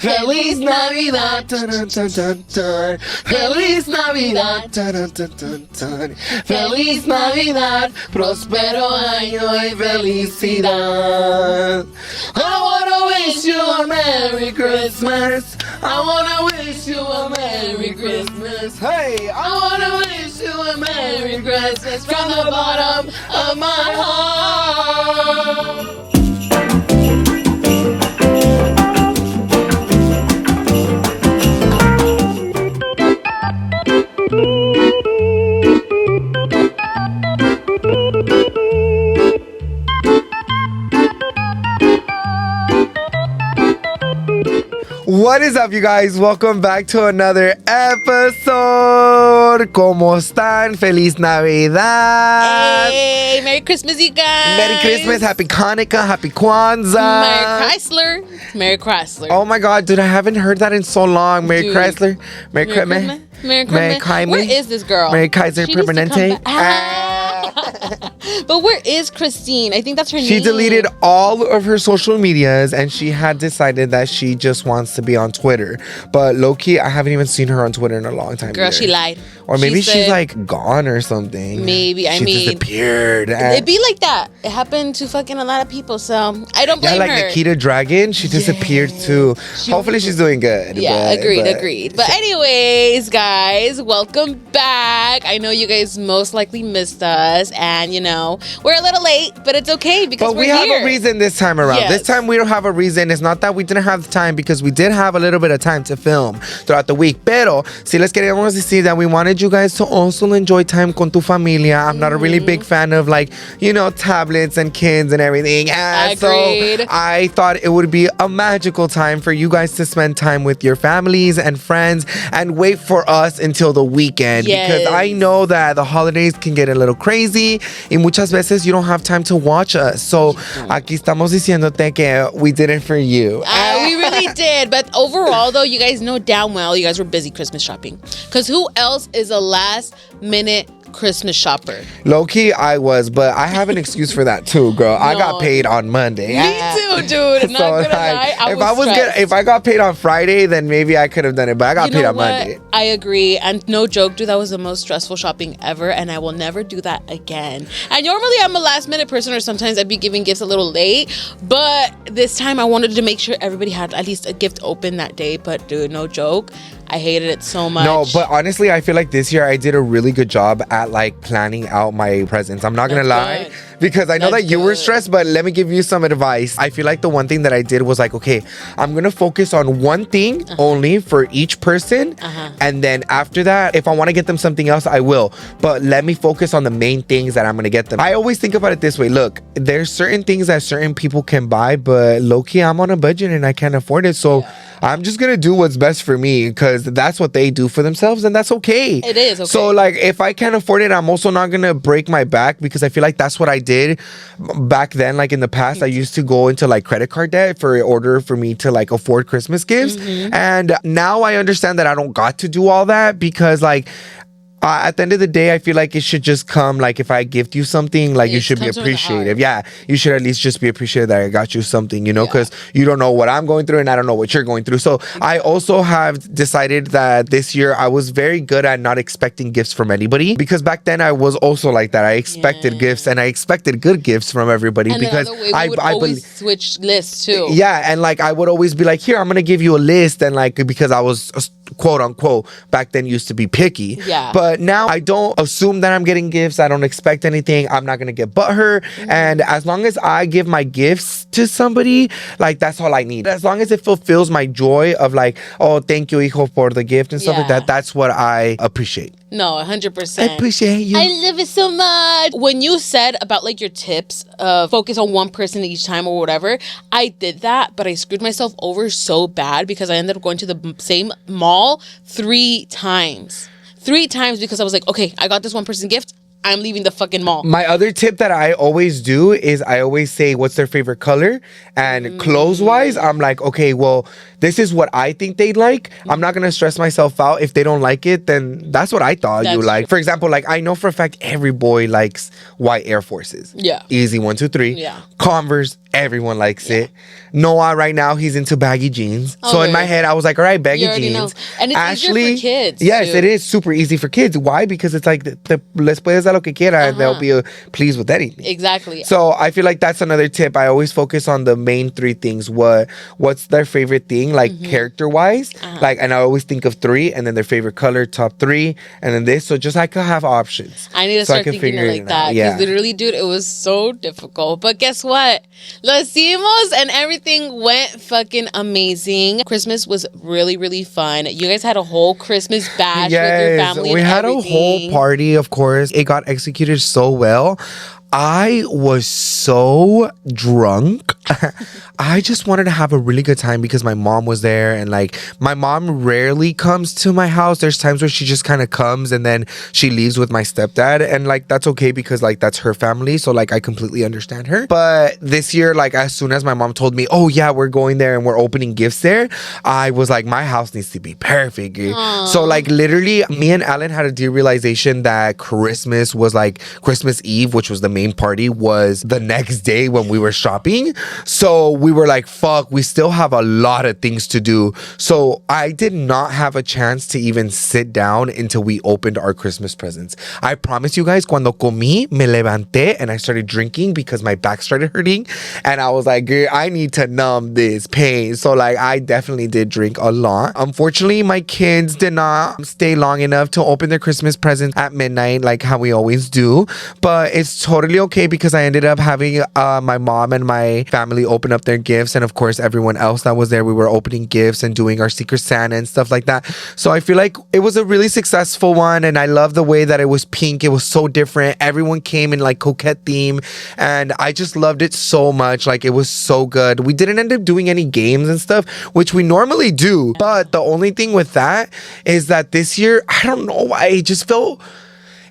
Feliz Navidad. Dun, dun, dun, dun, dun. Feliz Navidad. Dun, dun, dun, dun, dun. Feliz Navidad. Prospero año y felicidad. I wanna wish you a Merry Christmas. I wanna wish you a Merry Christmas. Hey, I wanna wish you a Merry Christmas from the bottom of my heart. What is up, you guys? Welcome back to another episode. ¿Cómo están? Feliz Navidad. Hey, Merry Christmas, you guys. Merry Christmas, Happy Hanukkah, Happy Kwanzaa. Merry Chrysler. Merry Chrysler. Oh my God, dude, I haven't heard that in so long. Merry Chrysler. Merry Christmas. Merry Christmas. Where is this girl? Merry Kaiser Permanente. But where is Christine? I think that's her name. She deleted all of her social medias and she had decided that she just wants to be on Twitter. But low-key, I haven't even seen her on Twitter in a long time. Girl, she lied. Or maybe she's like gone or something. Maybe. She disappeared. It'd be like that. It happened to fucking a lot of people, so I don't blame her. Yeah, like Nikita Dragon, she disappeared too. Hopefully she's doing good. Yeah, agreed. But anyways, guys, welcome back. I know you guys most likely missed us, and you know, we're a little late, but it's okay because we have a reason this time around. Yes. This time we don't have a reason. It's not that we didn't have the time, because we did have a little bit of time to film throughout the week. Pero si les queríamos decir that we wanted you guys to also enjoy time con tu familia. I'm not a really big fan of, like, you know, tablets and kids and everything. And so I thought it would be a magical time for you guys to spend time with your families and friends and wait for us until the weekend. Yes. Because I know that the holidays can get a little crazy y muchas veces you don't have time to watch us. So aquí estamos diciéndote que we did it for you. We really did. But overall, though, you guys know damn well you guys were busy Christmas shopping. Because who else is a last minute Christmas shopper? Low-key, I was, but I have an excuse for that too, girl. I got paid on Monday. Me too, dude. Not gonna lie, if I got paid on Friday, then maybe I could have done it, but I got paid on Monday. I agree, and no joke, dude, that was the most stressful shopping ever, and I will never do that again. And normally I'm a last minute person, or sometimes I'd be giving gifts a little late, but this time I wanted to make sure everybody had at least a gift open that day. But dude, no joke, I hated it so much. No, but honestly, I feel like this year I did a really good job at like planning out my presents. I'm not gonna lie, because I know that you were stressed, but let me give you some advice. I feel like the one thing that I did was like, okay, I'm gonna focus on one thing only for each person, and then after that, if I want to get them something else, I will, but let me focus on the main things that I'm gonna get them. I always think about it this way. Look, there's certain things that certain people can buy, but low-key, I'm on a budget and I can't afford it, so I'm just gonna do what's best for me, because that's what they do for themselves, and that's okay. It is okay. So like, if I can't afford it, I'm also not gonna break my back, because I feel like that's what I did back then. Like in the past, I used to go into like credit card debt for order for me to like afford Christmas gifts, and now I understand that I don't got to do all that, because like, at the end of the day, I feel like it should just come, like, if I gift you something, like, you should be appreciative. Yeah, you should at least just be appreciative that I got you something, you know, because you don't know what I'm going through and I don't know what you're going through. So I also have decided that this year I was very good at not expecting gifts from anybody, because back then I was also like that. I expected gifts, and I expected good gifts from everybody, and because I would always switch lists too. Yeah, and like I would always be like, here, I'm gonna give you a list, and like, because I was quote unquote back then used to be picky. Yeah. But now I don't assume that I'm getting gifts. I don't expect anything. I'm not gonna get butthurt. And as long as I give my gifts to somebody, like, that's all I need. As long as it fulfills my joy of like, oh, thank you, hijo, for the gift and stuff like that. That's what I appreciate. No, 100%. I appreciate you. I love it so much. When you said about like your tips of focus on one person each time or whatever, I did that, but I screwed myself over so bad, because I ended up going to the same mall 3 times. 3 times, because I was like, okay, I got this one person gift, I'm leaving the fucking mall. My other tip that I always do is I always say what's their favorite color. And clothes-wise, I'm like, okay, well, this is what I think they'd like. I'm not going to stress myself out. If they don't like it, then that's what I thought you like. For example, like, I know for a fact every boy likes white Air Forces. Yeah. Easy, 1, 2, 3. Yeah. Converse, everyone likes it. Noah right now, he's into baggy jeans. So in my head, I was like, all right, baggy jeans. Know. And it's easier for kids. Yes, too. it is super easy for kids. Why? Because it's like, les puedes dar lo que quiera, and they'll be pleased with anything. Exactly. So I feel like that's another tip. I always focus on the main three things. What's their favorite thing, like character-wise? Like, and I always think of three, and then their favorite color, top three, and then this. So just I could have options. I need to start thinking like that. Because literally, dude, it was so difficult. But guess what? Lo hicimos, and everything went fucking amazing. Christmas was really, really fun. You guys had a whole Christmas bash with your family. We had a whole party, of course. It got executed so well. I was so drunk. I just wanted to have a really good time because my mom was there, and like my mom rarely comes to my house. There's times where she just kind of comes and then she leaves with my stepdad, and like that's okay because like that's her family, so like I completely understand her. But this year, like as soon as my mom told me, oh yeah, we're going there and we're opening gifts there, I was like, my house needs to be perfect. So like literally me and Alan had a deep realization that Christmas was like Christmas Eve, which was the main party, was the next day when we were shopping. So we were like, fuck, we still have a lot of things to do. So I did not have a chance to even sit down until we opened our Christmas presents. I promise you guys, cuando comí, me levanté and I started drinking because my back started hurting. And I was like, girl, I need to numb this pain. So like I definitely did drink a lot. Unfortunately, my kids did not stay long enough to open their Christmas presents at midnight like how we always do. But it's totally okay because I ended up having my mom and my family open up their gifts, and of course everyone else that was there, we were opening gifts and doing our Secret Santa and stuff like that. So I feel like it was a really successful one, and I love the way that it was pink. It was so different. Everyone came in like coquette theme, and I just loved it so much. Like it was so good. We didn't end up doing any games and stuff, which we normally do, but the only thing with that is that this year, I don't know why,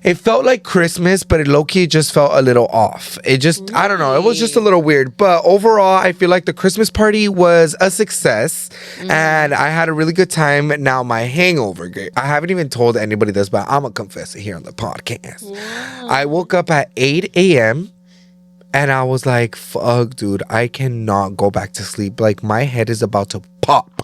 it felt like Christmas, but it low-key just felt a little off. It just, I don't know. It was just a little weird. But overall, I feel like the Christmas party was a success. And I had a really good time. Now, my hangover, I haven't even told anybody this, but I'm going to confess it here on the podcast. Wow. I woke up at 8 a.m. and I was like, fuck, dude, I cannot go back to sleep. Like, my head is about to pop.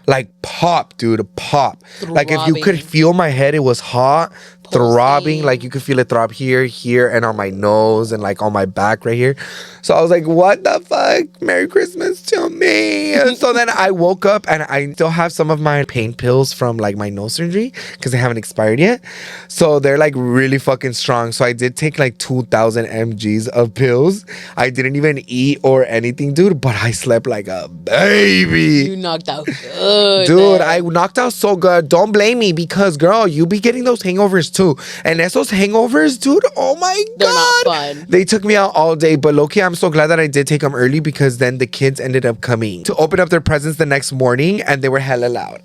Like, pop, dude, pop. Throbbing. Like, if you could feel my head, it was hot. Throbbing, like you could feel it throb here, and on my nose, and like on my back right here. So I was like, what the fuck? Merry Christmas to me. And so then I woke up, and I still have some of my pain pills from like my nose surgery because they haven't expired yet. So they're like really fucking strong. So I did take like 2,000 mgs of pills. I didn't even eat or anything, dude, but I slept like a baby. You knocked out good. Dude, I knocked out so good. Don't blame me because, girl, you be getting those hangovers too. And esos hangovers, dude, oh my God. They're not fun. They took me out all day. But low-key, I'm so glad that I did take them early because then the kids ended up coming to open up their presents the next morning and they were hella loud.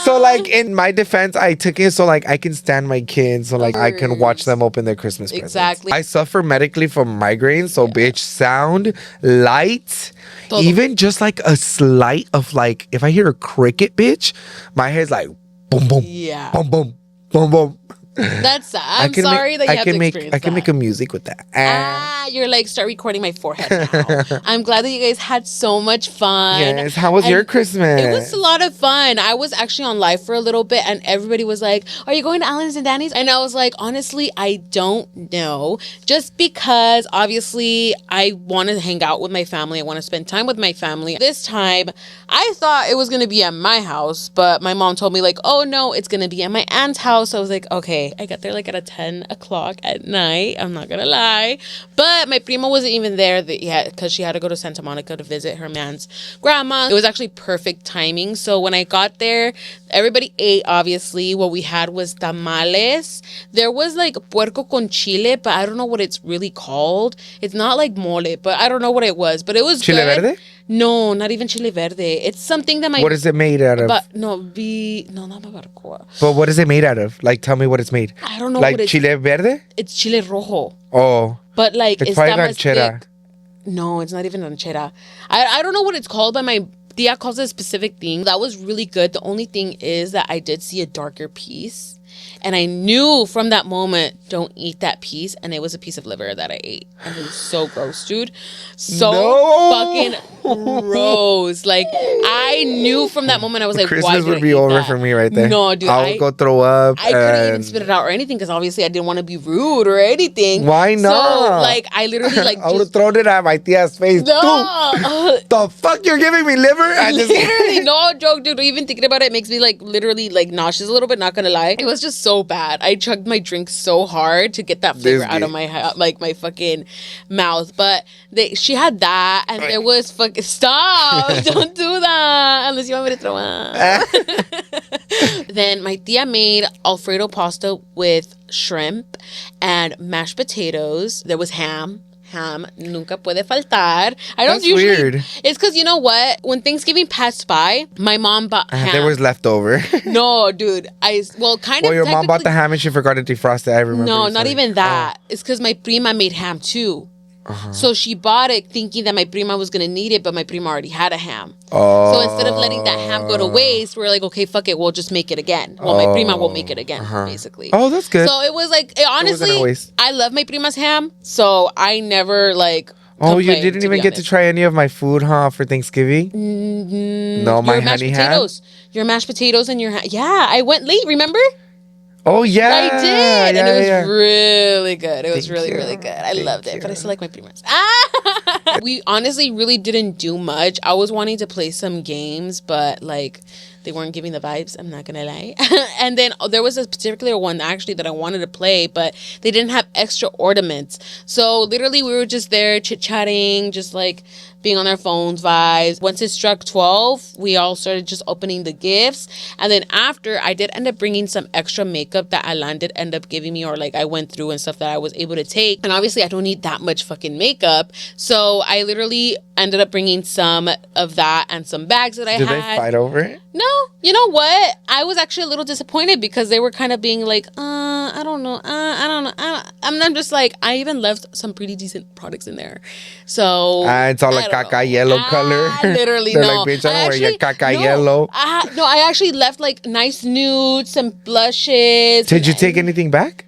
So like in my defense, I took it so like I can stand my kids so like I can watch them open their Christmas presents. Exactly. I suffer medically from migraines, so bitch, sound, light, even just like a slight of like if I hear a cricket, bitch, my head's like boom boom. Yeah. Boom boom. Boom boom. That's sad. I'm sorry that you have to experience that. I can make a music with that. You're like, start recording my forehead now. I'm glad that you guys had so much fun. Yes. How was your Christmas? It was a lot of fun. I was actually on live for a little bit, and everybody was like, are you going to Alan's and Danny's? And I was like, honestly, I don't know. Just because, obviously, I want to hang out with my family. I want to spend time with my family. This time, I thought it was going to be at my house, but my mom told me like, oh no, it's going to be at my aunt's house. So I was like, okay. I got there like at 10 o'clock at night. I'm not gonna lie. But my prima wasn't even there because she had to go to Santa Monica to visit her man's grandma. It was actually perfect timing. So when I got there, everybody ate, obviously. What we had was tamales. There was like puerco con chile, but I don't know what it's really called. It's not like mole, but I don't know what it was. But it was chile good. Verde? No, not even chile verde. It's something that my... What is it made out of? But no, not barbacoa. But what is it made out of? Like, tell me what it's made. I don't know like what it's... chile verde? It's chile rojo. Oh. But like... It's probably ranchera. No, it's not even ranchera. I don't know what it's called, but my tia calls it a specific thing. That was really good. The only thing is that I did see a darker piece. And I knew from that moment, don't eat that piece. And it was a piece of liver that I ate. And it was so gross, dude. So fucking gross. Like, I knew from that moment, I was like, why Christmas did would I be eat over that? for me right there. No, dude. I would go throw up. I couldn't even spit it out or anything because obviously I didn't want to be rude or anything. Why not? So, like, I literally, like, I would have thrown it at my tia's face. no. The fuck you're giving me liver? I just Literally, no joke, dude. Even thinking about it makes me like literally like nauseous a little bit. Not gonna lie, it was just so bad. I chugged my drink so hard to get that flavor out of my my fucking mouth. But she had that, and there was fucking stop. Don't do that unless you want me to throw up. Then my tia made Alfredo pasta with shrimp and mashed potatoes. There was ham. Nunca puede faltar. I don't That's usually. weird. It's because you know what? When Thanksgiving passed by, my mom bought ham. There was leftover. No, dude. Kind of. Well, your mom bought the ham and she forgot to defrost it. I remember. No, not even that. It's because my prima made ham too. So she bought it thinking that my prima was going to need it, but my prima already had a ham. So instead of letting that ham go to waste, we're like, okay, fuck it. We'll just make it again. Well, my prima will make it again, basically. Oh, that's good. So it was like, honestly, I love my prima's ham. So I never like... Oh, you didn't even get to try any of my food, huh, for Thanksgiving? No, my honey ham? Your mashed potatoes and your ham. Yeah, I went late, remember? Oh, yeah. I did. And it was really good. It was really good. I loved it. But I still like my primas. We honestly really didn't do much. I was wanting to play some games, but like they weren't giving the vibes. I'm not going to lie. And then there was a particular one actually that I wanted to play, but they didn't have extra ornaments. So literally we were just there chit-chatting, just like being on our phones vibes. Once it struck 12, we all started just opening the gifts. And then after, I did end up bringing some extra makeup that Alan did end up giving me, or like I went through and stuff that I was able to take. And obviously I don't need that much fucking makeup. So I literally ended up bringing some of that and some bags that I had. Did they fight over it? No. You know what? I was actually a little disappointed because they were kind of being like, I don't know. I'm just like, I even left some pretty decent products in there. So it's all like caca yellow color. Literally, They're no. like, bitch, I don't wear your caca yellow. No, I actually left like nice nudes, some blushes. Did you take anything back?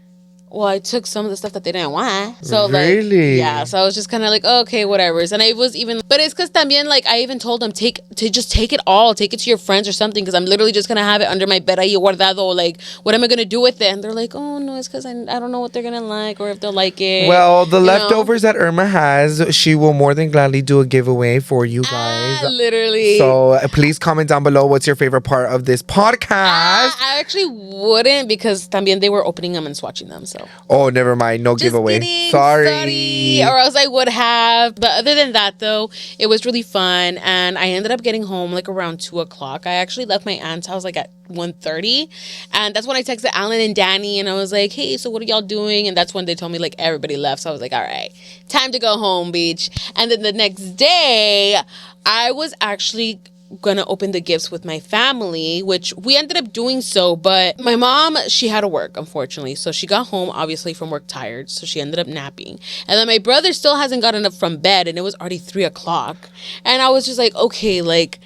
Well, I took some of the stuff that they didn't want. So really? Yeah. So I was just kind of like, okay, whatever. And I was even, but it's because también, like, I even told them just take it all, take it to your friends or something, because I'm literally just gonna have it under my bed ahí guardado. Like, what am I gonna do with it? And they're like, oh no, it's because I don't know what they're gonna like or if they'll like it. Well, the leftovers that Irma has, she will more than gladly do a giveaway for you guys. Literally. So please comment down below what's your favorite part of this podcast. I actually wouldn't, because también they were opening them and swatching them. So. Oh, never mind. No Just giveaway. Kidding, Sorry. Or else I would have. But other than that, though, it was really fun. And I ended up getting home like around 2 o'clock. I actually left my aunt's house like at 1:30. And that's when I texted Alan and Danny. And I was like, hey, so what are y'all doing? And that's when they told me like everybody left. So I was like, all right, time to go home, beach. And then the next day, I was actually gonna open the gifts with my family, which we ended up doing so, but my mom, she had to work, unfortunately, so she got home obviously from work tired, so she ended up napping. And then my brother still hasn't gotten up from bed, and it was already 3 o'clock, and I was just like, okay, like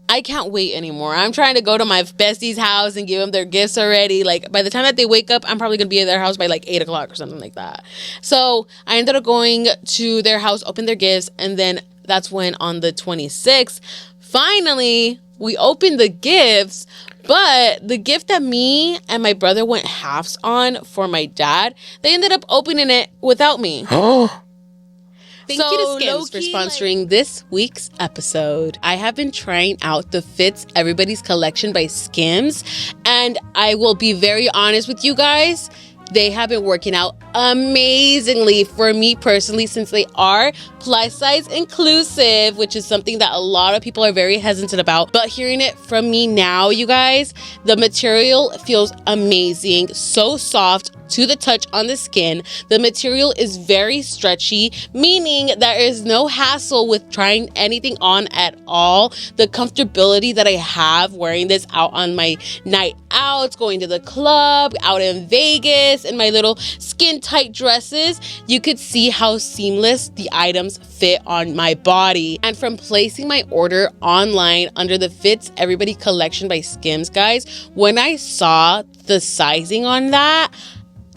I can't wait anymore. I'm trying to go to my bestie's house and give them their gifts already. Like, by the time that they wake up, I'm probably gonna be at their house by like 8 o'clock or something like that. So I ended up going to their house, open their gifts, and then that's when on the 26th, finally, we opened the gifts, but the gift that me and my brother went halves on for my dad, they ended up opening it without me. Thank you to SKIMS for sponsoring this week's episode. I have been trying out the Fits Everybody's Collection by SKIMS, and I will be very honest with you guys. They have been working out amazingly for me personally, since they are plus size inclusive, which is something that a lot of people are very hesitant about. But hearing it from me now, you guys, the material feels amazing, so soft to the touch on the skin. The material is very stretchy, meaning there is no hassle with trying anything on at all. The comfortability that I have wearing this out on my night outs, going to the club, out in Vegas, in my little skin tight dresses, you could see how seamless the items fit on my body. And from placing my order online under the Fits Everybody Collection by SKIMS, guys, when I saw the sizing on that,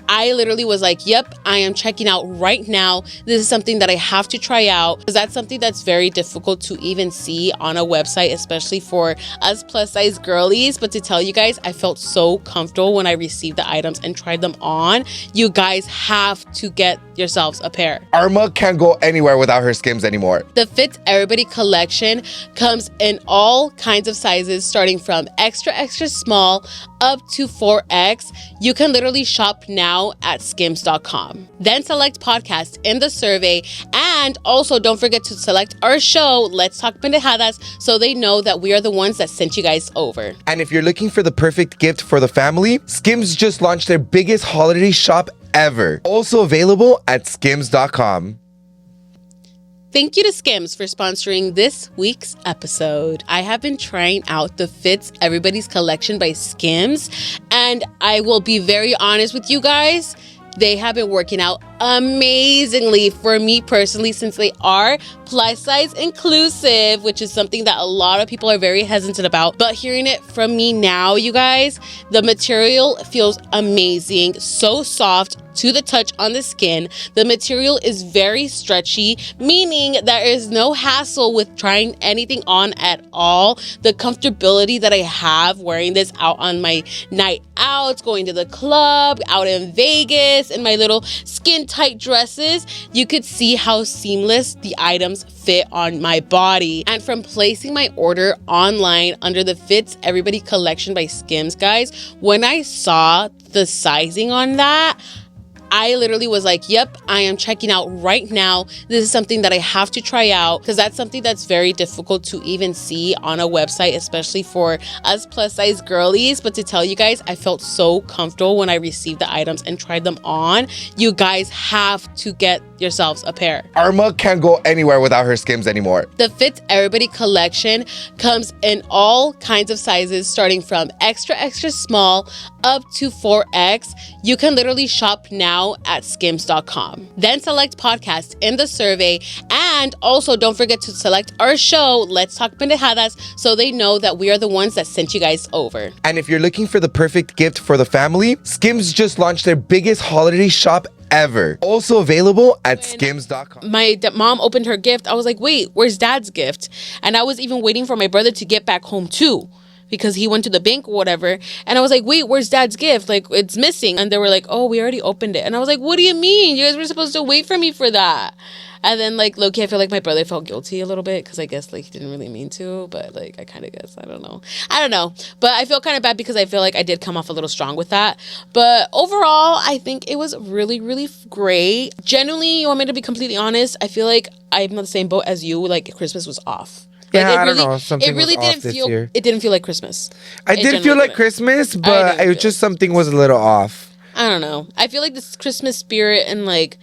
I literally was like, yep, I am checking out right now. This is something that I have to try out because that's something that's very difficult to even see on a website, especially for us plus size girlies. But to tell you guys, I felt so comfortable when I received the items and tried them on. You guys have to get yourselves a pair. Arma can't go anywhere without her Skims anymore. The Fits Everybody collection comes in all kinds of sizes, starting from extra, extra small up to 4X. You can literally shop now at skims.com. Then select podcast in the survey. And also don't forget to select our show, Let's Talk Pendejadas, so they know that we are the ones that sent you guys over. And if you're looking for the perfect gift for the family, Skims just launched their biggest holiday shop ever. Also available at skims.com. Thank you to Skims for sponsoring this week's episode. I have been trying out the Fits Everybody's collection by Skims, and I will be very honest with you guys. They have been working out amazingly for me personally, since they are plus size inclusive, which is something that a lot of people are very hesitant about. But hearing it from me now, you guys, the material feels amazing, so soft to the touch on the skin. The material is very stretchy, meaning there is no hassle with trying anything on at all. The comfortability that I have wearing this out on my night outs, going to the club, out in Vegas, in my little skin tight dresses, you could see how seamless the items fit on my body. And from placing my order online under the Fits Everybody collection by Skims, guys, when I saw the sizing on that, I literally was like, yep, I am checking out right now. This is something that I have to try out because that's something that's very difficult to even see on a website, especially for us plus size girlies. But to tell you guys, I felt so comfortable when I received the items and tried them on. You guys have to get yourselves a pair. Arma can't go anywhere without her Skims anymore. The Fits Everybody collection comes in all kinds of sizes, starting from extra, extra small up to 4X. You can literally shop now at skims.com. Then select podcast in the survey. And also don't forget to select our show, Let's Talk Pendejadas, so they know that we are the ones that sent you guys over. And if you're looking for the perfect gift for the family, Skims just launched their biggest holiday shop ever. Also available at skims.com. My mom opened her gift. I was like, wait, where's dad's gift? And I was even waiting for my brother to get back home too, because he went to the bank or whatever. And I was like, wait, where's dad's gift? Like, it's missing. And they were like, oh, we already opened it. And I was like, what do you mean? You guys were supposed to wait for me for that. And then, like, low-key, I feel like my brother felt guilty a little bit because I guess, like, he didn't really mean to. But, like, I kind of guess. I don't know. But I feel kind of bad because I feel like I did come off a little strong with that. But overall, I think it was really, really great. Genuinely, you want me to be completely honest? I feel like I'm on the same boat as you. Like, Christmas was off. Yeah, Like, I don't know. Something was off this year. It didn't feel like Christmas. It did feel like Christmas, but it just something was a little off. I don't know. I feel like this Christmas spirit and like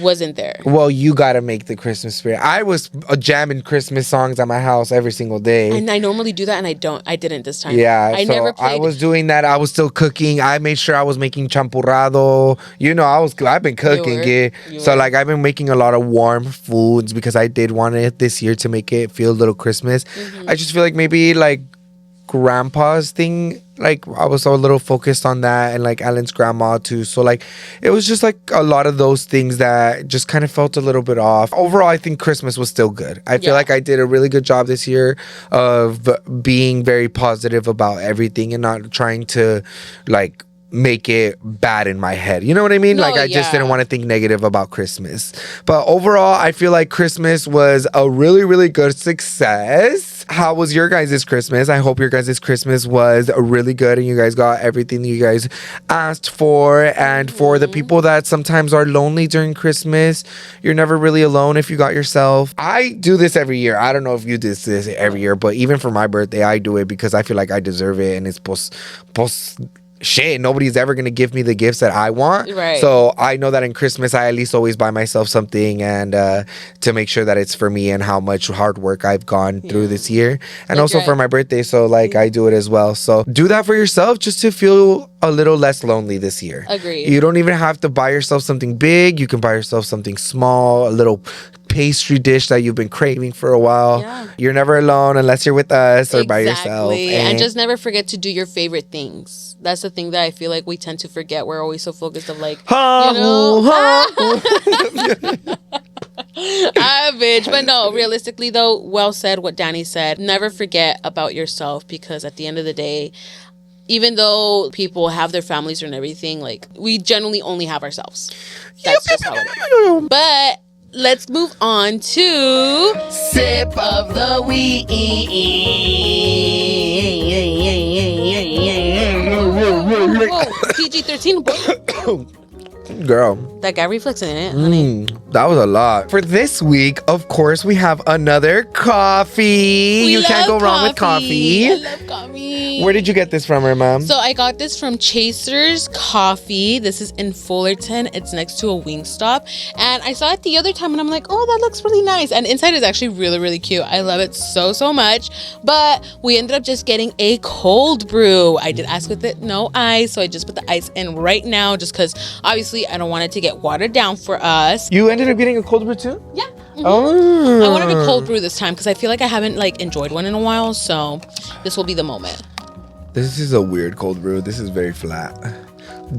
wasn't there. Well, you gotta make the Christmas spirit. I was jamming Christmas songs at my house every single day. And I normally do that, and I didn't this time. Yeah, I never played. I was doing that. I was still cooking. I made sure I was making champurrado. You know, I've been cooking it. So like I've been making a lot of warm foods because I did want it this year to make it feel a little Christmas. I just feel like maybe like grandpa's thing, like I was a little focused on that, and like Ellen's grandma too. So like it was just like a lot of those things that just kind of felt a little bit off. Overall, I think Christmas was still good. I feel like I did a really good job this year of being very positive about everything and not trying to like make it bad in my head. You know what I mean? I just didn't want to think negative about Christmas. But overall, I feel like Christmas was a really, really good success. How was your guys' Christmas? I hope your guys' Christmas was really good and you guys got everything you guys asked for. And for the people that sometimes are lonely during Christmas, you're never really alone if you got yourself. I do this every year. I don't know if you do this every year, but even for my birthday, I do it because I feel like I deserve it, and it's shit, nobody's ever gonna give me the gifts that I want. Right. So I know that in Christmas I at least always buy myself something, and to make sure that it's for me and how much hard work I've gone through this year. And also for my birthday, so like I do it as well. So do that for yourself just to feel a little less lonely this year. Agreed. You don't even have to buy yourself something big. You can buy yourself something small, a little pastry dish that you've been craving for a while. Yeah. You're never alone unless you're with us or by yourself. And just never forget to do your favorite things. That's the thing that I feel like we tend to forget. We're always so focused of like, bitch. But no, realistically though, well said what Danny said. Never forget about yourself, because at the end of the day, even though people have their families and everything, like, we generally only have ourselves. That's just how it is. But let's move on to Sip of the Week. PG-13. Girl. That guy reflexing in it, honey. That was a lot. For this week, of course, we have another coffee. You can't go wrong with coffee. I love coffee. Where did you get this from, her mom? So I got this from Chaser's Coffee. This is in Fullerton. It's next to a Wingstop. And I saw it the other time and I'm like, oh, that looks really nice. And inside is actually really, really cute. I love it so, so much. But we ended up just getting a cold brew. I did ask with it no ice. So I just put the ice in right now just because obviously I don't want it to get watered down for us. You ended up getting a cold brew too? Yeah. Mm-hmm. Oh. I wanted a cold brew this time because I feel like I haven't like enjoyed one in a while. So this will be the moment. This is a weird cold brew. This is very flat.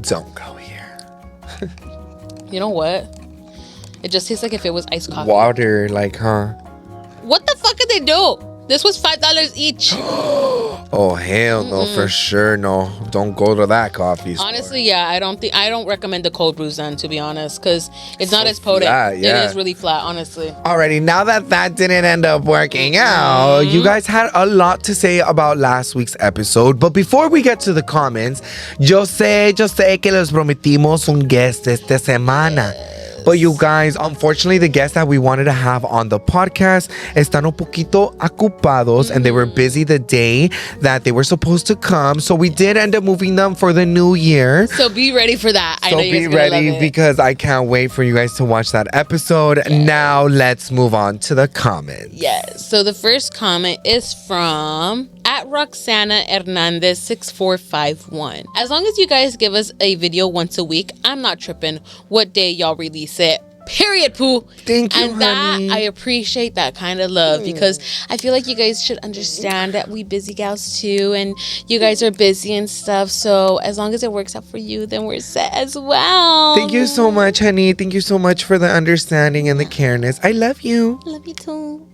Don't go here. You know what? It just tastes like if it was iced coffee. Water, like, huh? What the fuck did they do? This was $5 each. Oh, hell no, for sure. No, don't go to that coffee store. Honestly, yeah, I don't recommend the cold brews then, to be honest, because it's not as potent. Flat, yeah. It is really flat, honestly. Alrighty, now that didn't end up working out, you guys had a lot to say about last week's episode. But before we get to the comments, yo sé que les prometimos un guest esta semana. But you guys, unfortunately, the guests that we wanted to have on the podcast están un poquito ocupados and they were busy the day that they were supposed to come. So we did end up moving them for the new year. So be ready for that. I So know you be guys are gonna ready love it. because I can't wait for you guys to watch that episode. Yes. Now let's move on to the comments. Yes. So the first comment is from at Roxana Hernandez 6451. As long as you guys give us a video once a week, I'm not tripping what day y'all release it. Period, poo. Thank you, and that honey. I appreciate that kind of love because I feel like you guys should understand that we busy gals too, and you guys are busy and stuff. So as long as it works out for you, then we're set as well. Thank you so much, honey. Thank you so much for the understanding and the careness. I love you. Love you too.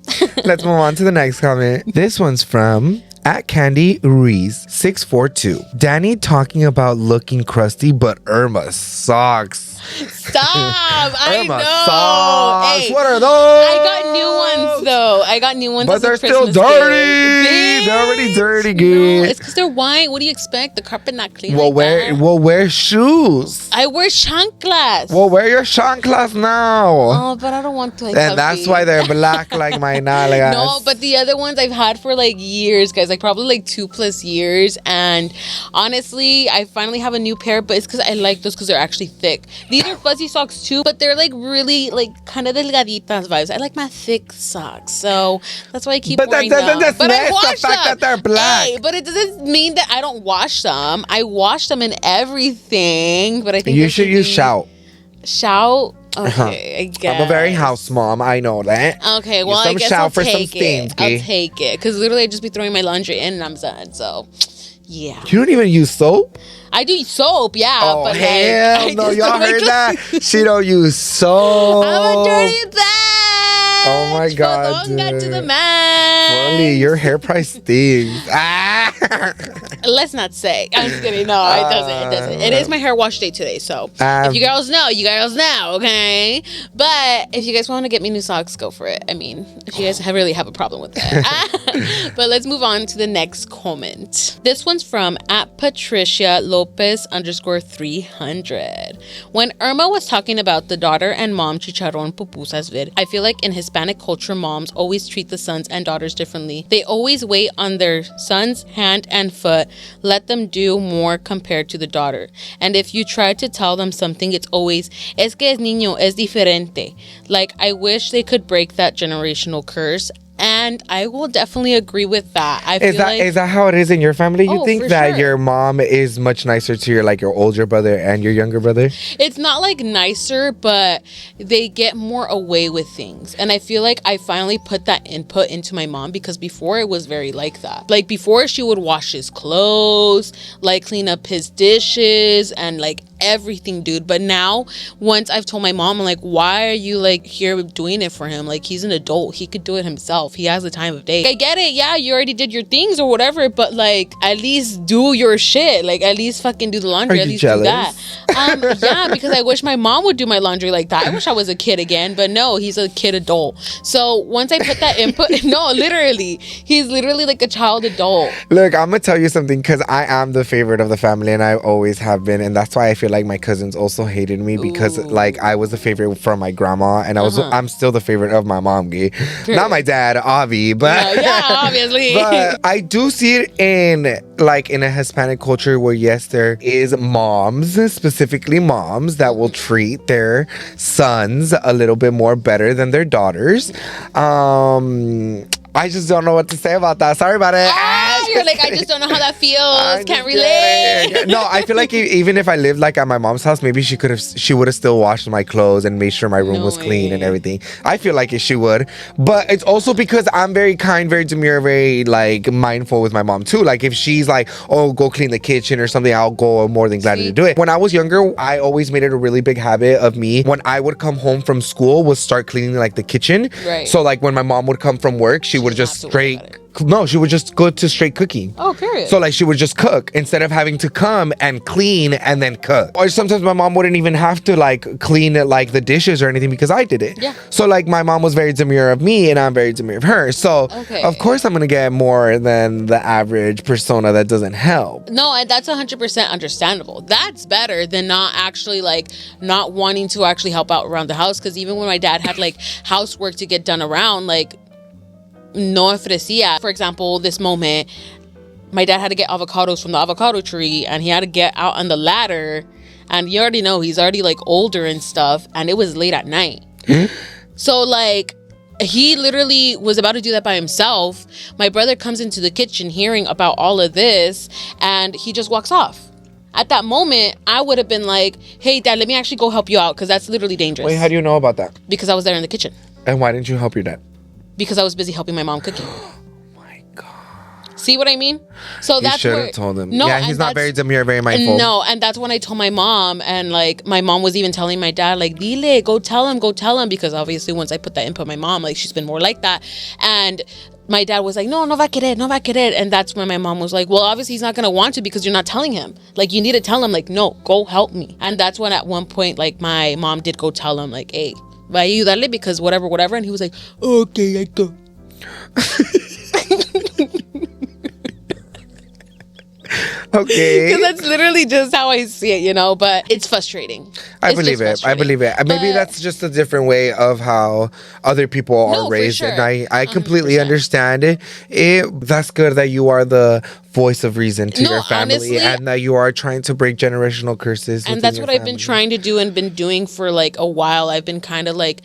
Let's move on to the next comment. This one's from at Candy Reese 642. Danny talking about looking crusty, but Irma sucks. Stop! I Irma know. socks. Hey, What are those? I got new ones though. I got new ones, But as a they're still Christmas dirty. gift. They're already dirty, No, kid. it's because they're white. What do you expect? The carpet not clean. Well, like that. wear shoes. I wear chanclas. Well, wear your chanclas now. Oh, but I don't want to. And that's why they're black like my nalgas. No, but the other ones I've had for like years, guys. Like probably like 2+ years. And honestly, I finally have a new pair, but it's because I like those because they're actually thick. These are fuzzy socks too, but they're like really like kind of delgaditas vibes. I like my thick socks, so that's why I keep wearing them. But I wash the fact that they're black. Hey, but it doesn't mean that I don't wash them. I wash them and everything. But I think You should use shout. Shout. Okay, I guess. I'm a very house mom. I know that. Okay, well, Use I some guess shout I'll for some take steams, it. I'll gay. take it. Because literally, I just be throwing my laundry in and I'm done. So, yeah. You don't even use soap? I do soap, yeah. Oh, but hell like, no. Y'all heard that? She don't use soap. I'm a dirty bitch. Oh, my God, Fodonga to dude. the max. Funny, your hair price stinks. Let's not say. I'm just kidding. No, it doesn't. It doesn't. It is my hair wash day today. So if you girls know, you girls know, okay? But if you guys want to get me new socks, go for it. I mean, if you guys really have a problem with that. But let's move on to the next comment. This one's from at Patricia Lopez _300. When Irma was talking about the daughter and mom chicharron pupusas vid, I feel like in Hispanic culture, moms always treat the sons and daughters differently. They always wait on their son's hand and foot, let them do more compared to the daughter. And if you try to tell them something, it's always, es que es niño, es diferente. Like, I wish they could break that generational curse. And I will definitely agree with that. Is that how it is in your family? You Oh, think for that sure. your mom is much nicer to your older brother and your younger brother? It's not like nicer, but they get more away with things. And I feel like I finally put that input into my mom, because before it was very like that. Like before, she would wash his clothes, like clean up his dishes, and like everything, dude. But now, once I've told my mom, I'm like, why are you like here doing it for him? Like, he's an adult, he could do it himself, he has the time of day. I get it, yeah, you already did your things or whatever, but like at least do your shit. Like at least fucking do the laundry. At least jealous? Do that. Yeah, because I wish my mom would do my laundry like that. I wish I was a kid again, but no, he's a kid adult. So once I put that input, no, literally, he's literally like a child adult. Look, I'm gonna tell you something, because I am the favorite of the family, and I always have been, and that's why I feel like my cousins also hated me, because like I was the favorite from my grandma, and I'm still the favorite of my mom, not my dad, Avi, but yeah, obviously. But I do see it in a Hispanic culture where yes, there is moms, specifically moms, that will treat their sons a little bit more better than their daughters. I just don't know what to say about that. Sorry about it. You're like, I just don't know how that feels. Can't relate. No, I feel like even if I lived like at my mom's house, maybe she would have still washed my clothes and made sure my room was clean and everything. I feel like she would. But it's also because I'm very kind, very demure, very like mindful with my mom too. Like if she's like, oh, go clean the kitchen or something, I'll go more than gladly to do it. When I was younger, I always made it a really big habit of me, when I would come home from school, was start cleaning like the kitchen. Right. So like when my mom would come from work, she would just she would just go to straight cooking. Oh, period. So like she would just cook instead of having to come and clean and then cook. Or sometimes my mom wouldn't even have to like clean like the dishes or anything, because I did it. Yeah. So like my mom was very demure of me and I'm very demure of her. So of course I'm gonna get more than the average persona that doesn't help. No, and that's 100% understandable. That's better than not actually like not wanting to actually help out around the house. Because even when my dad had like housework to get done around, like no ofrecía. For example, this moment, my dad had to get avocados from the avocado tree, and he had to get out on the ladder, and you already know he's already like older and stuff, and it was late at night. So like he literally was about to do that by himself. My brother comes into the kitchen hearing about all of this, and he just walks off. At that moment, I would have been like, hey dad, let me actually go help you out, because that's literally dangerous. Wait, how do you know about that? Because I was there in the kitchen. And why didn't you help your dad? Because I was busy helping my mom cooking. My God. See what I mean? So that's should have told him. No, yeah, he's not very demure, very mindful. No, and that's when I told my mom, and like my mom was even telling my dad, like, dile, go tell him, because obviously once I put that input, my mom, like, she's been more like that. And my dad was like, no va a querer. And that's when my mom was like, well, obviously he's not going to want to, because you're not telling him. Like, you need to tell him, like, no, go help me. And that's when at one point, like, my mom did go tell him, like, hey, va a ayudarle, because whatever. And he was like, okay, I go. Okay. Because that's literally just how I see it, you know, but it's frustrating. I believe it. Maybe that's just a different way of how other people are raised. For sure. And I completely understand it. That's good that you are the voice of reason to your family, honestly, and that you are trying to break generational curses. And that's what I've been trying to do and been doing for like a while. I've been kind of like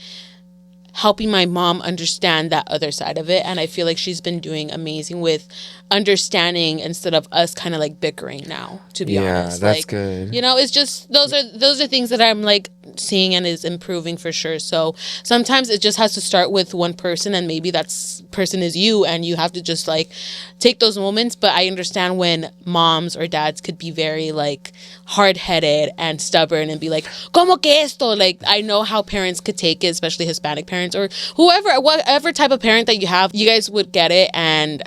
helping my mom understand that other side of it, and I feel like she's been doing amazing with understanding instead of us kind of like bickering now, to be honest. That's like, good. You know, it's just those are things that I'm like seeing and is improving for sure. So sometimes it just has to start with one person, and maybe that person is you, and you have to just like take those moments. But I understand when moms or dads could be very like hard-headed and stubborn and be like, como que esto? Like, I know how parents could take it, especially Hispanic parents or whatever type of parent that you have. You guys would get it. And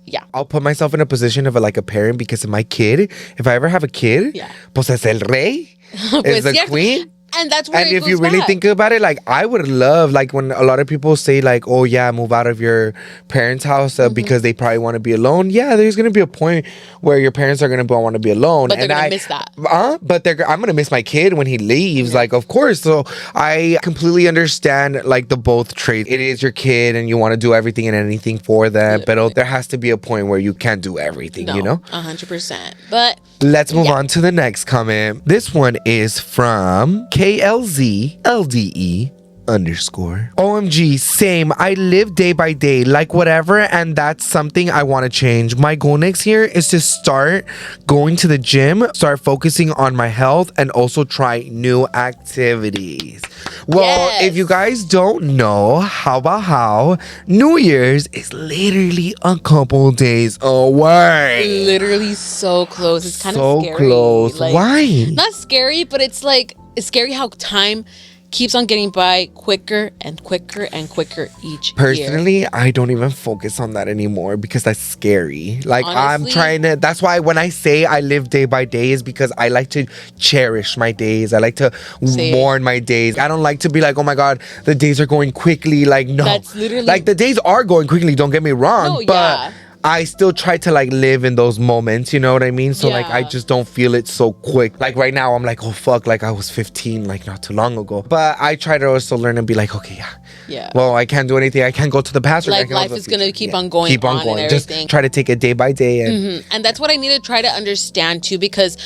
yeah, I'll put myself in a position of like a parent, because of my kid. If I ever have a kid, pues es el rey, is the queen. And that's where, and if you really think about it, like, I would love, like, when a lot of people say, like, oh yeah, move out of your parents' house because they probably want to be alone. Yeah, there's gonna be a point where your parents are gonna want to be alone, but they're gonna miss that. But I'm gonna miss my kid when he leaves. Like, of course. So I completely understand like the both traits. It is your kid, and you want to do everything and anything for them, but there has to be a point where you can't do everything. You know, 100%. But let's move on to the next comment. This one is from KLZ LDE _. OMG, same. I live day by day, like whatever, and that's something I want to change. My goal next year is to start going to the gym, start focusing on my health, and also try new activities. Well, if you guys don't know, how about how New Year's is literally a couple days away. Literally so close. It's kind So of scary. close. Like, Why? not scary, but it's like, it's scary how time keeps on getting by quicker and quicker and quicker each year. Personally, I don't even focus on that anymore because that's scary. Like, Honestly, I'm trying to, that's why when I say I live day by day is because I like to cherish my days. I like to mourn my days. I don't like to be like, oh my God, the days are going quickly. Like, no. That's literally, like, the days are going quickly, don't get me wrong. No, but yeah. I still try to like live in those moments, you know what I mean? So like I just don't feel it so quick. Like right now I'm like, oh fuck, like I was 15 like not too long ago. But I try to also learn and be like, okay, yeah. Well, I can't do anything. I can't go to the past. Like life is gonna keep on going. Keep on going. And just try to take it day by day. And that's what I need to try to understand too, because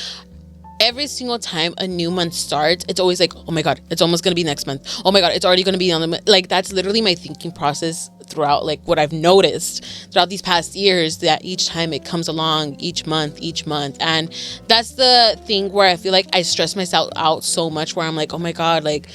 every single time a new month starts, it's always like, oh my God, it's almost going to be next month. Oh my God, it's already going to be on the, like, that's literally my thinking process throughout, like, what I've noticed throughout these past years, that each time it comes along, each month. And that's the thing where I feel like I stress myself out so much, where I'm like, oh my God, like,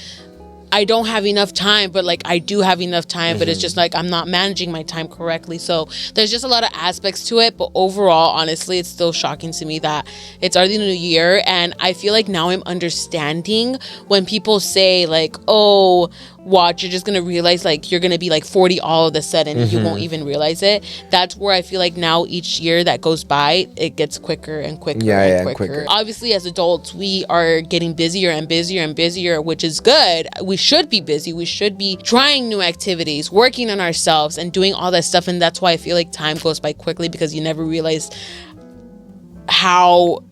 I don't have enough time, but like I do have enough time, but it's just like I'm not managing my time correctly. So there's just a lot of aspects to it, but overall, honestly, it's still shocking to me that it's already the new year. And I feel like now I'm understanding when people say like, oh, watch, you're just gonna realize like you're gonna be like 40 all of a sudden and you won't even realize it. That's where I feel like now each year that goes by, it gets quicker and quicker and quicker. Obviously, as adults, we are getting busier and busier and busier, which is good. We should be busy. We should be trying new activities, working on ourselves and doing all that stuff. And that's why I feel like time goes by quickly, because you never realize how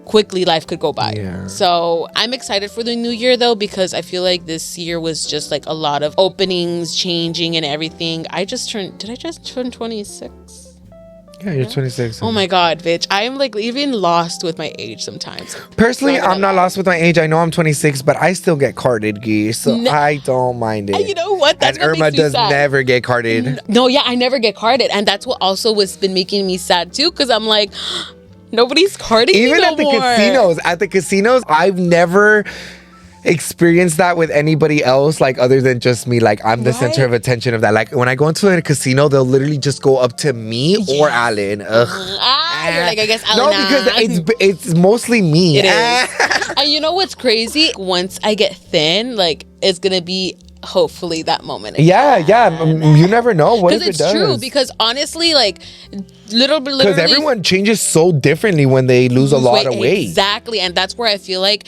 quickly life could go by. So I'm excited for the new year though, because I feel like this year was just like a lot of openings, changing and everything. Did I just turn 26? Yeah, you're 26. Oh my God, bitch. I'm like even lost with my age sometimes. Personally, I'm not lost with my age. I know I'm 26, but I still get carded, geese. So I don't mind it. You know what? That's and what Irma makes me does sad. never get carded. No, yeah, I never get carded. And that's what also was been making me sad too, because I'm like, nobody's carding me no more. At the casinos, I've never experienced that with anybody else, like other than just me. Like I'm the center of attention of that. Like when I go into a casino, they'll literally just go up to me or Alan. You're like, I guess Alan. No, because it's mostly me. It is. And you know what's crazy? Once I get thin, like it's gonna be hopefully that moment again. You never know what if it does. Because it's true, because honestly, like literally, because everyone changes so differently when they lose a lot of weight. Exactly. And that's where I feel like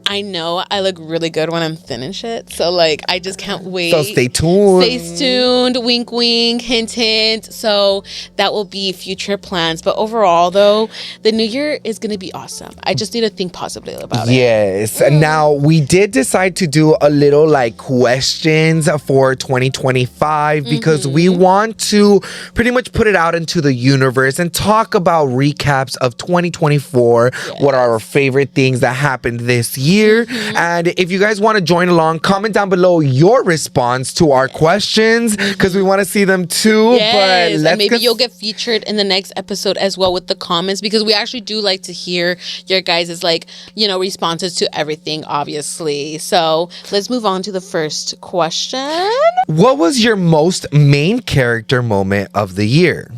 I know I look really good when I'm thin and shit. So like I just can't wait. So stay tuned. Stay tuned. Wink wink. Hint hint. So that will be future plans. But overall though, the new year is gonna be awesome. I just need to think positively about it. Yes. Now we did decide to do a little like questions for 2025 because we want to pretty much put it out into the universe and talk about recaps of 2024. What are our favorite things that happened this year? And if you guys want to join along, comment down below your response to our questions because we want to see them too. Yes, but maybe you'll get featured in the next episode as well with the comments, because we actually do like to hear your guys' like, you know, responses to everything, obviously. So let's move on to the first question. What was your most main character moment of the year?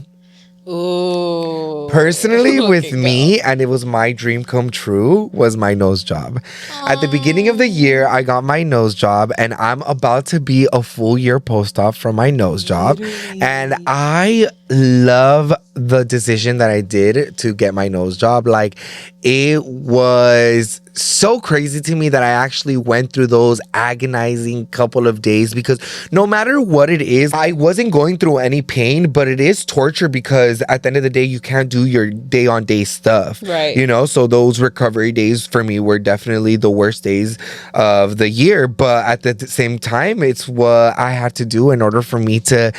Ooh. Personally, with me, and it was my dream come true, was my nose job. At the beginning of the year, I got my nose job, and I'm about to be a full year post-op from my nose job. And I love the decision that I did to get my nose job. Like, it was so crazy to me that I actually went through those agonizing couple of days, because no matter what it is, I wasn't going through any pain, but it is torture because at the end of the day, you can't do your day-on-day stuff. Right. You know, so those recovery days for me were definitely the worst days of the year. But at the same time, it's what I had to do in order for me to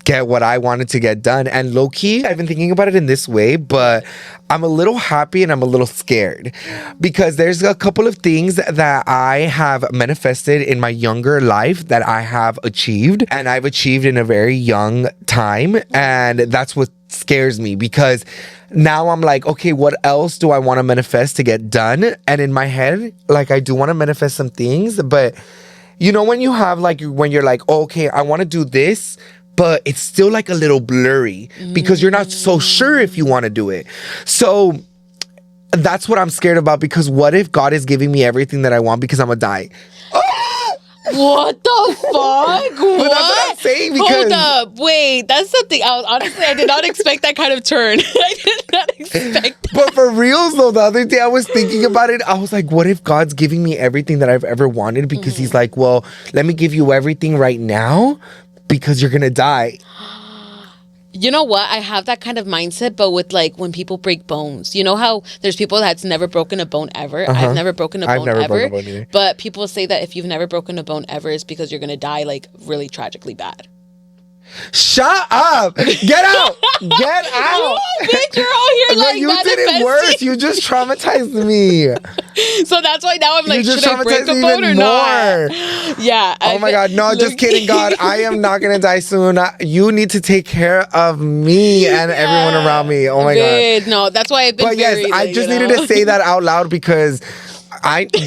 get what I wanted to get done. And low-key, I've been thinking about it in this way, but I'm a little happy and I'm a little scared because there's a couple of things that I have manifested in my younger life that I have achieved, and I've achieved in a very young time, and that's what scares me because now I'm like, okay, what else do I want to manifest to get done? And in my head, like, I do want to manifest some things, but you know, when you have like, when you're like, oh, okay, I want to do this, but it's still like a little blurry because you're not so sure if you want to do it. So that's what I'm scared about, because what if God is giving me everything that I want because I'm gonna die? What the fuck? What? But that's what I'm saying, because Hold up. Wait, that's something. Honestly, I did not expect that kind of turn. I did not expect that. But for reals though, the other day I was thinking about it. I was like, what if God's giving me everything that I've ever wanted? Because he's like, well, let me give you everything right now because you're gonna die. You know what? I have that kind of mindset, but with like when people break bones. You know how there's people that's never broken a bone ever? I've never broken a bone ever. broken a bone either. But people say that if you've never broken a bone ever, it's because you're going to die like really tragically bad. Shut up! Get out! Get out! Bitch, you're all here like you did it worse. You just traumatized me. So that's why now I'm like, You just should I break traumatized a me bone or even not? more. Yeah. Oh my God. No, just kidding, God. I am not going to die soon. You need to take care of me and everyone around me. Oh my God. No, that's why I've been But yes, very, I like, just you know? needed to say that out loud because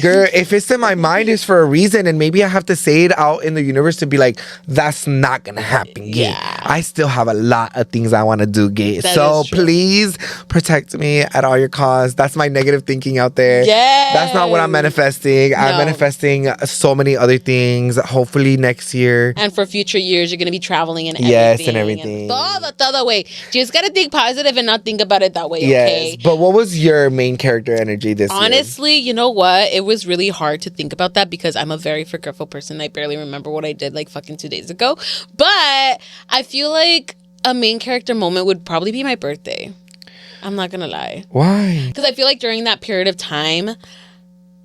girl, if it's in my mind, it's for a reason, and maybe I have to say it out in the universe to be like, that's not gonna happen, gay. Yeah. I still have a lot of things I want to do, gay. That So is true. please protect me at all your costs. That's my negative thinking out there. Yes. That's not what I'm manifesting. I'm No. manifesting so many other things. Hopefully next year. And for future years, you're going to be traveling and everything. Yes, and everything. Todo way. You just got to think positive and not think about it that way, okay? Yes. But what was your main character energy this year? Honestly, you know what? It was really hard to think about that because I'm a very forgetful person. I barely remember what I did like fucking 2 days ago. But I feel like a main character moment would probably be my birthday. I'm not going to lie. Why? Because I feel like during that period of time,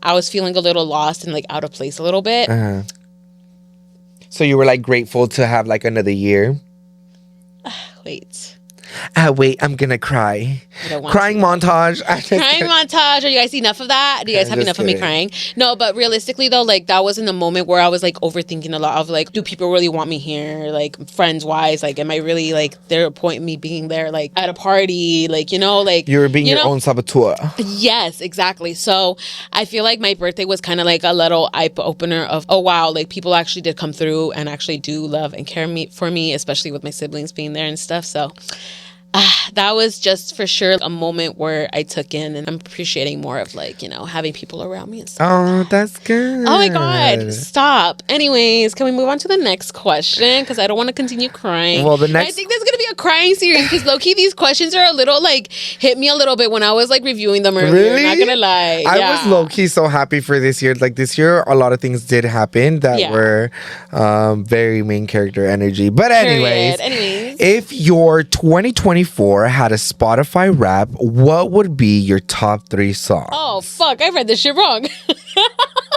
I was feeling a little lost and like out of place a little bit. Uh-huh. So you were like grateful to have like another year? Wait. Wait, I'm gonna cry. I don't want Crying to. montage. Crying montage. Are you guys see enough of that? Do you guys I'm have just enough of me kidding. crying? No, but realistically though, like that was in the moment where I was like overthinking a lot of like, do people really want me here? Like friends wise, like am I really like there a point in me being there like at a party? Like, you know, like You were being your know? own saboteur. Yes, exactly. So I feel like my birthday was kind of like a little eye opener of, oh wow, like people actually did come through and actually do love and care for me, especially with my siblings being there and stuff. So that was just for sure a moment where I took in, and I'm appreciating more of like, you know, having people around me and stuff. Oh, that's good. Oh my God, stop. Anyways, can we move on to the next question? Because I don't want to continue crying. Well, the next- I think there's going to be a crying series because low-key these questions are a little like, hit me a little bit when I was like reviewing them earlier. Really? Not going to lie. I Yeah. was low-key so happy for this year. Like this year, a lot of things did happen that were very main character energy. But anyways, if your 2024 had a Spotify rap, what would be your top 3 songs? Oh, fuck. I read this shit wrong.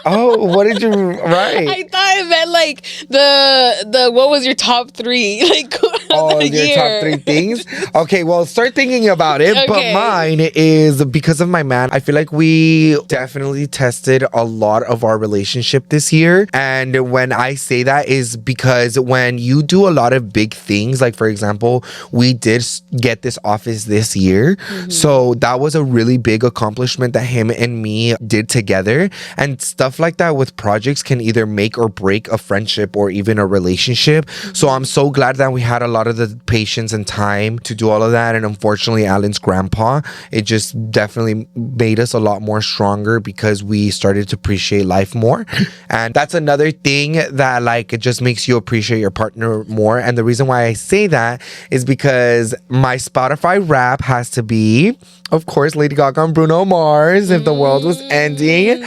Oh, what did you write? I thought it meant like the what was your top 3? Like Oh, the your year. top 3 things? Okay, well, start thinking about it. But Okay. mine is because of my man. I feel like we definitely tested a lot of our relationship this year. And when I say that is because when you do a lot of big things, like for example, we did get this office this year. So that was a really big accomplishment that him and me did together. And stuff like that with projects can either make or break a friendship or even a relationship. So I'm so glad that we had a lot of the patience and time to do all of that. And unfortunately, Alan's grandpa, it just definitely made us a lot more stronger because we started to appreciate life more. And that's another thing that like it just makes you appreciate your partner more. And the reason why I say that is because my Spotify rap has to be, of course, Lady Gaga and Bruno Mars. If the world was ending,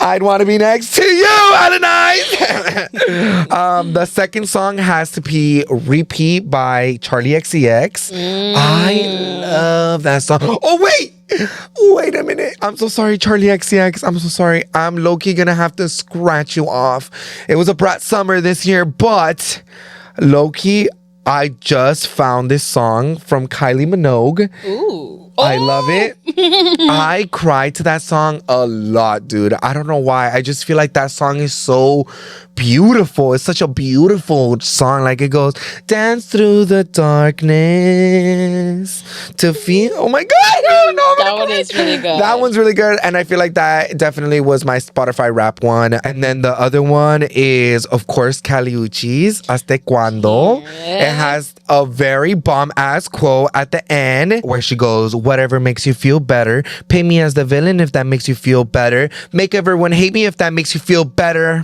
I'd want to be next to you, Adonai. The second song has to be Repeat by Charlie XCX. I love that song. Oh, wait a minute. I'm so sorry, Charlie XCX. I'm so sorry. I'm low-key gonna have to scratch you off. It was a brat summer this year, but low-key, I just found this song from Kylie Minogue. Ooh. I love it. I cried to that song a lot, dude. I don't know why. I just feel like that song is so beautiful. It's such a beautiful song. Like it goes, dance through the darkness to feel. Oh my God. I don't know. That one is really good. That one's really good. And I feel like that definitely was my Spotify rap one. And then the other one is, of course, Kali Uchis, Hasta Cuando. It has a very bomb ass quote at the end where she goes, whatever makes you feel better. Pay me as the villain if that makes you feel better. Make everyone hate me if that makes you feel better.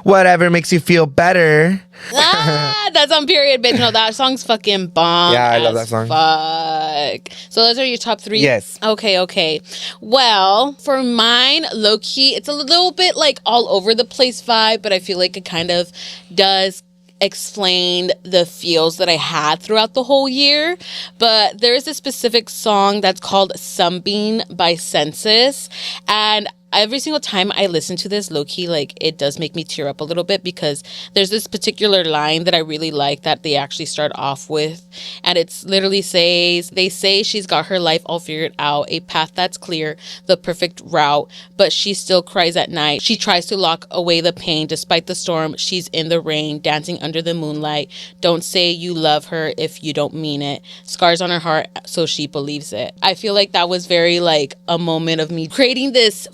Whatever makes you feel better. That's on period, bitch. No, that song's fucking bomb. Yeah, I love that song. Fuck. So those are your top 3? Yes. Okay. Well, for mine, low key, it's a little bit like all over the place vibe, but I feel like it kind of does explain the feels that I had throughout the whole year. But there is a specific song that's called Sunbeam by Census, and every single time I listen to this, low-key, like, it does make me tear up a little bit because there's this particular line that I really like that they actually start off with. And it's literally says, they say she's got her life all figured out, a path that's clear, the perfect route, but she still cries at night. She tries to lock away the pain despite the storm. She's in the rain, dancing under the moonlight. Don't say you love her if you don't mean it. Scars on her heart, so she believes it. I feel like that was very, like, a moment of me creating this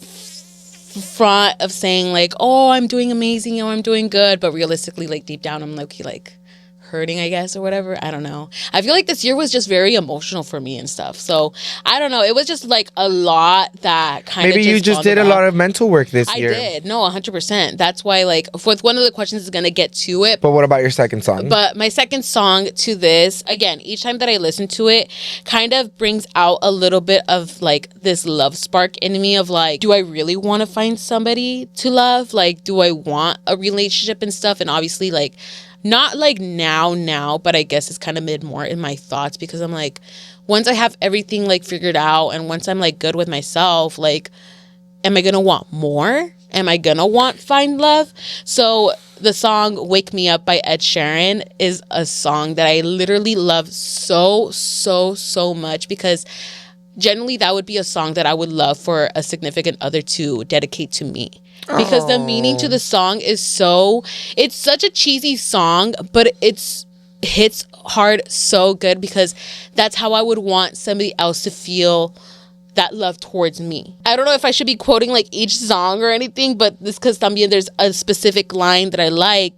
front of saying like, oh, I'm doing amazing, oh, I'm doing good, but realistically, like, deep down I'm low-key like hurting, I guess, or whatever. I don't know. I feel like this year was just very emotional for me and stuff. So I don't know. It was just like a lot that kind of maybe you just did a lot of mental work this year. I did. No, 100%. That's why, like, fourth, one of the questions is going to get to it. But what about your second song? But my second song to this, again, each time that I listen to it, kind of brings out a little bit of like this love spark in me of like, do I really want to find somebody to love? Like, do I want a relationship and stuff? And obviously, like, not like now, but I guess it's kind of mid more in my thoughts because I'm like, once I have everything like figured out and once I'm like good with myself, like, am I gonna want more? Am I gonna find love? So the song Wake Me Up by Ed Sheeran is a song that I literally love so much because generally that would be a song that I would love for a significant other to dedicate to me. Because the meaning to the song is it's such a cheesy song, but it's hits hard so good because that's how I would want somebody else to feel that love towards me. I don't know if I should be quoting like each song or anything, but this because también there's a specific line that I like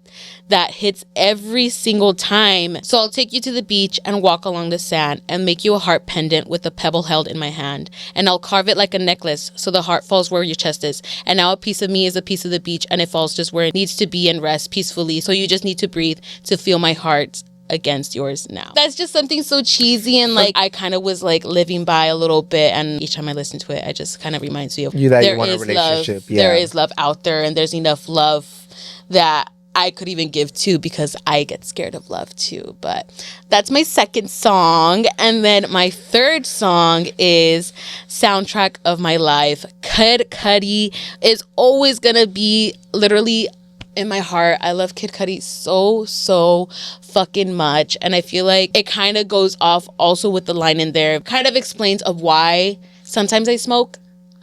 that hits every single time. So I'll take you to the beach and walk along the sand and make you a heart pendant with a pebble held in my hand. And I'll carve it like a necklace so the heart falls where your chest is. And now a piece of me is a piece of the beach and it falls just where it needs to be and rest peacefully. So you just need to breathe to feel my heart against yours now. That's just something so cheesy and like I kind of was like living by a little bit, and each time I listen to it I just kind of reminds me of you that you want a relationship. Love, there is love out there and there's enough love that I could even give to because I get scared of love too. But that's my second song. And then my third song is Soundtrack of My Life. Kid Cudi is always gonna be literally in my heart. I love Kid Cudi so fucking much. And I feel like it kind of goes off also with the line in there. Kind of explains of why sometimes I smoke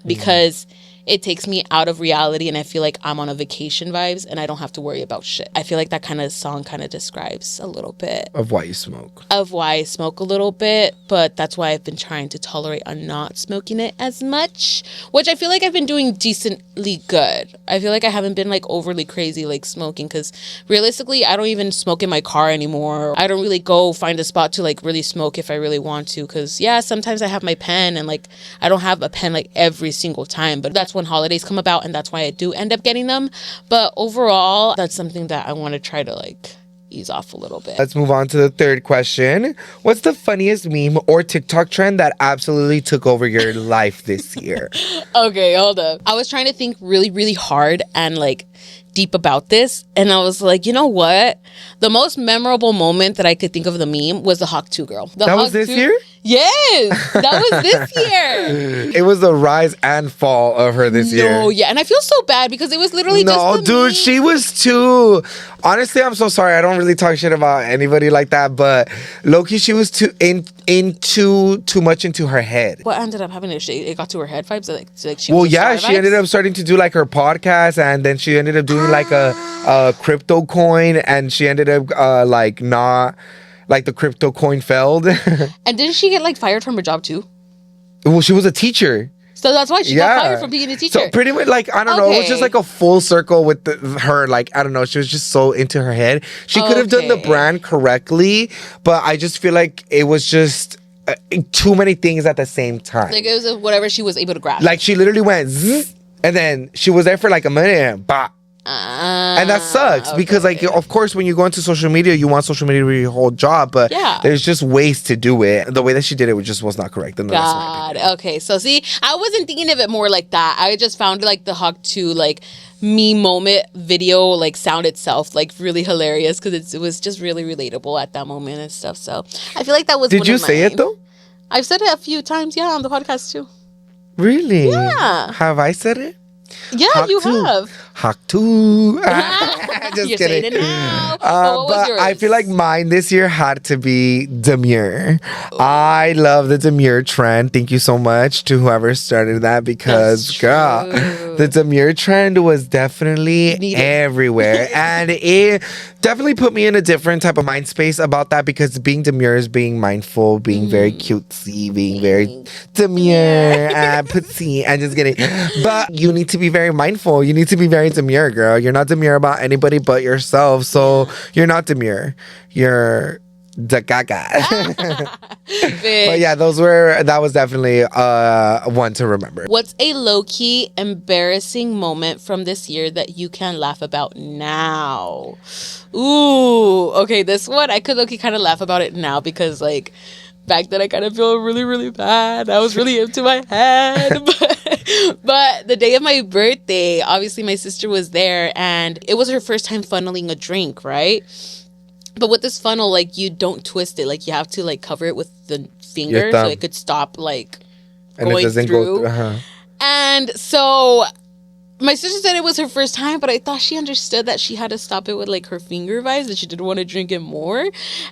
because it takes me out of reality and I feel like I'm on a vacation vibes and I don't have to worry about shit. I feel like that kind of song kind of describes a little bit of why you smoke. Of why I smoke a little bit, but that's why I've been trying to tolerate on not smoking it as much, which I feel like I've been doing decently good. I feel like I haven't been like overly crazy like smoking because realistically I don't even smoke in my car anymore. I don't really go find a spot to like really smoke if I really want to because yeah, sometimes I have my pen and like I don't have a pen like every single time, but that's when holidays come about and that's why I do end up getting them. But overall, that's something that I want to try to like ease off a little bit. Let's move on to the third question. What's the funniest meme or TikTok trend that absolutely took over your life this year? Okay, hold up. I was trying to think really hard and like deep about this, and I was like, you know what? The most memorable moment that I could think of the meme was the Hawk 2 girl. That was this year? Yes, that was this year. It was the rise and fall of her this year. No, yeah, and I feel so bad because it was literally No, just dude, she was too. Honestly, I'm so sorry. I don't really talk shit about anybody like that, but Loki, she was too much into her head. What ended up happening? It got to her head vibes. Like she. Well, was yeah, star she ended vibes? up starting to do like her podcast, and then she ended up doing like a crypto coin, and she ended up like not. Like the crypto coin failed. And didn't she get like fired from her job too? Well, she was a teacher. So that's why she got fired from being a teacher. So pretty much like, I don't know, it was just like a full circle with her. Like, I don't know, she was just so into her head. She could have done the brand correctly, but I just feel like it was just too many things at the same time. Like it was whatever she was able to grasp. Like she literally went zzz, and then she was there for like a minute and bah. And that sucks because like, of course, when you go into social media, you want social media to be your whole job, but there's just ways to do it. The way that she did it just was not correct. God. Okay. So see, I wasn't thinking of it more like that. I just found like the Hawk 2 like me moment video like sound itself like really hilarious because it was just really relatable at that moment and stuff. So I feel like that was. Did you say it though? I've said it a few times. Yeah, on the podcast too. Really? Yeah. Have I said it? Yeah, Hawk you have. Hawk 2. Just You're kidding. Saying it now. What was yours? I feel like mine this year had to be demure. I love the demure trend. Thank you so much to whoever started that because, girl, the demure trend was definitely everywhere. And it definitely put me in a different type of mind space about that because being demure is being mindful, being very cutesy, being very demure, putsy, and just kidding. But you need to be very mindful. You need to be very demure, girl. You're not demure about anybody but yourself. So you're not demure. You're the gaga. But yeah, that was definitely one to remember. What's a low-key embarrassing moment from this year that you can laugh about now? Ooh, okay, this one I could low-key kind of laugh about it now because like back then I kind of feel really, really bad. I was really into my head. But the day of my birthday, obviously my sister was there and it was her first time funneling a drink, right? But with this funnel, like you don't twist it. Like you have to like cover it with the finger so it could stop like and going through. And so my sister said it was her first time, but I thought she understood that she had to stop it with like her finger vibes, that she didn't want to drink it more.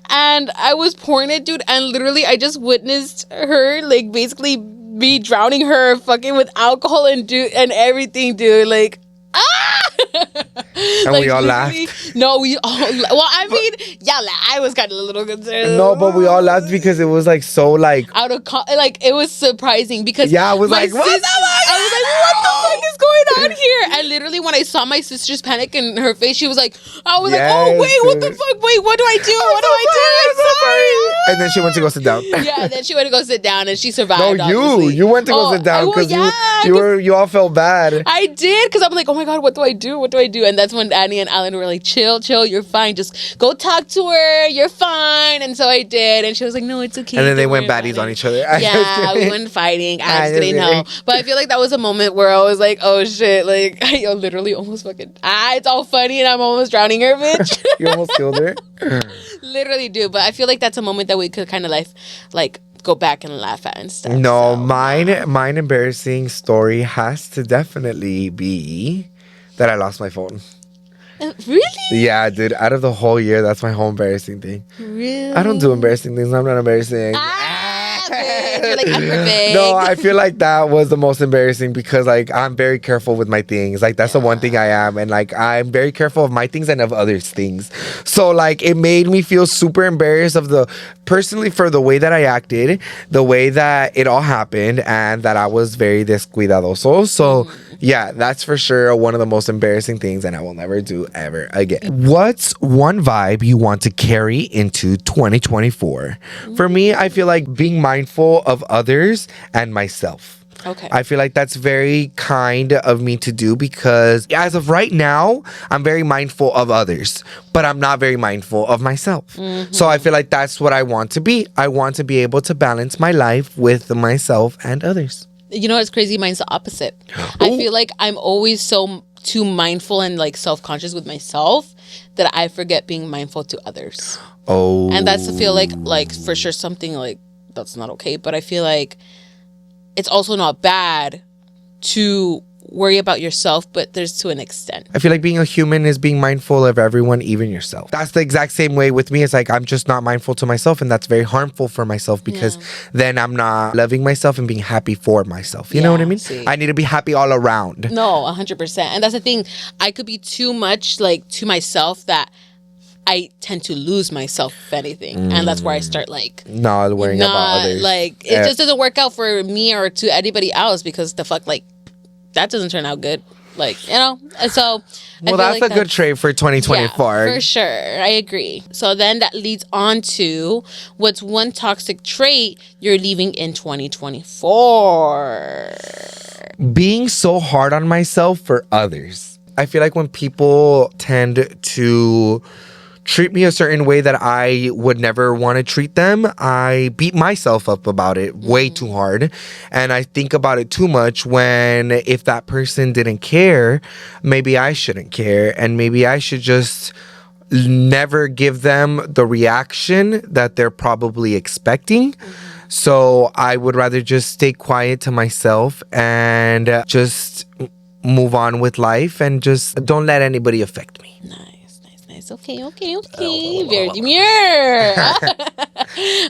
And I was pouring it, dude, and literally I just witnessed her like basically be drowning her fucking with alcohol and everything, dude. Like and like, we all laughed. No, we all. Well, I mean, yeah, I was kind of a little concerned. No, but we all laughed because it was like so like out of like it was surprising because I was like, what? I was like, what the fuck is going on here? And literally, when I saw my sister's panic in her face, she was like, I was like, oh wait, what the fuck? Wait, what do I do? What do I do? I'm sorry. And then she went to go sit down. Yeah, then she went to go sit down, and she survived. No, you went to go sit down because you all felt bad. I did because I'm like, oh my god, what do I do? What do I do? And that's when Annie and Alan were like, chill, you're fine. Just go talk to her. You're fine. And so I did. And she was like, no, it's okay. And then they went baddies on each other. Yeah, we went fighting. I just didn't know. But I feel like that was a moment where I was like, oh shit. Like, I literally almost fucking, it's all funny and I'm almost drowning her, bitch. You almost killed her? Literally do. But I feel like that's a moment that we could kind of like go back and laugh at and stuff. No, mine embarrassing story has to definitely be that I lost my phone. Really? Yeah, dude. Out of the whole year, that's my whole embarrassing thing. Really? I don't do embarrassing things. I'm not embarrassing. Bitch. You're like, I'm perfect. No, I feel like that was the most embarrassing because like I'm very careful with my things. Like that's the one thing I am, and like I'm very careful of my things and of others' things. So like it made me feel super embarrassed personally for the way that I acted, the way that it all happened, and that I was very descuidadoso. So yeah, that's for sure one of the most embarrassing things, and I will never do ever again. What's one vibe you want to carry into 2024? For me, I feel like being mindful of others and myself. Okay. I feel like that's very kind of me to do because as of right now, I'm very mindful of others, but I'm not very mindful of myself. Mm-hmm. So I feel like that's what I want to be. I want to be able to balance my life with myself and others. You know what's crazy? Mine's the opposite. I feel like I'm always so too mindful and like self-conscious with myself that I forget being mindful to others. Oh. And that's I feel like for sure something like that's not okay. But I feel like it's also not bad to worry about yourself, but there's to an extent. I feel like being a human is being mindful of everyone, even yourself. That's the exact same way with me. It's like I'm just not mindful to myself, and that's very harmful for myself because then I'm not loving myself and being happy for myself. You know what I mean? See. I need to be happy all around. No, 100%. And that's the thing. I could be too much like to myself that I tend to lose myself, if anything. And that's where I start like not worrying about others. Like it just doesn't work out for me or to anybody else because the fuck, like, that doesn't turn out good. Like, you know? So well, that's like a good trait for 2024. Yeah, for sure. I agree. So then that leads on to what's one toxic trait you're leaving in 2024? Being so hard on myself for others. I feel like when people tend to treat me a certain way that I would never want to treat them, I beat myself up about it way too hard. And I think about it too much when if that person didn't care, maybe I shouldn't care. And maybe I should just never give them the reaction that they're probably expecting. So I would rather just stay quiet to myself and just move on with life and just don't let anybody affect me. Nice. Okay. Very demure.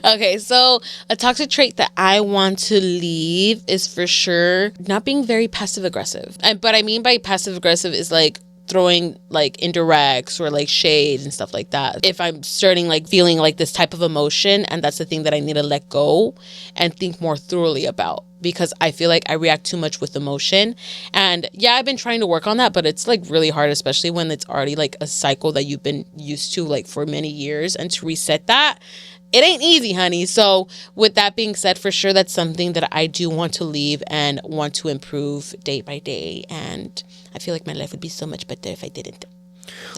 Okay, so a toxic trait that I want to leave is for sure not being very passive aggressive. But I mean by passive aggressive is like throwing like indirects or like shade and stuff like that. If I'm starting like feeling like this type of emotion, and that's the thing that I need to let go and think more thoroughly about, because I feel like I react too much with emotion. And yeah, I've been trying to work on that, but it's like really hard, especially when it's already like a cycle that you've been used to like for many years, and to reset that, it ain't easy, honey. So with that being said, for sure, that's something that I do want to leave and want to improve day by day. And I feel like my life would be so much better if I didn't.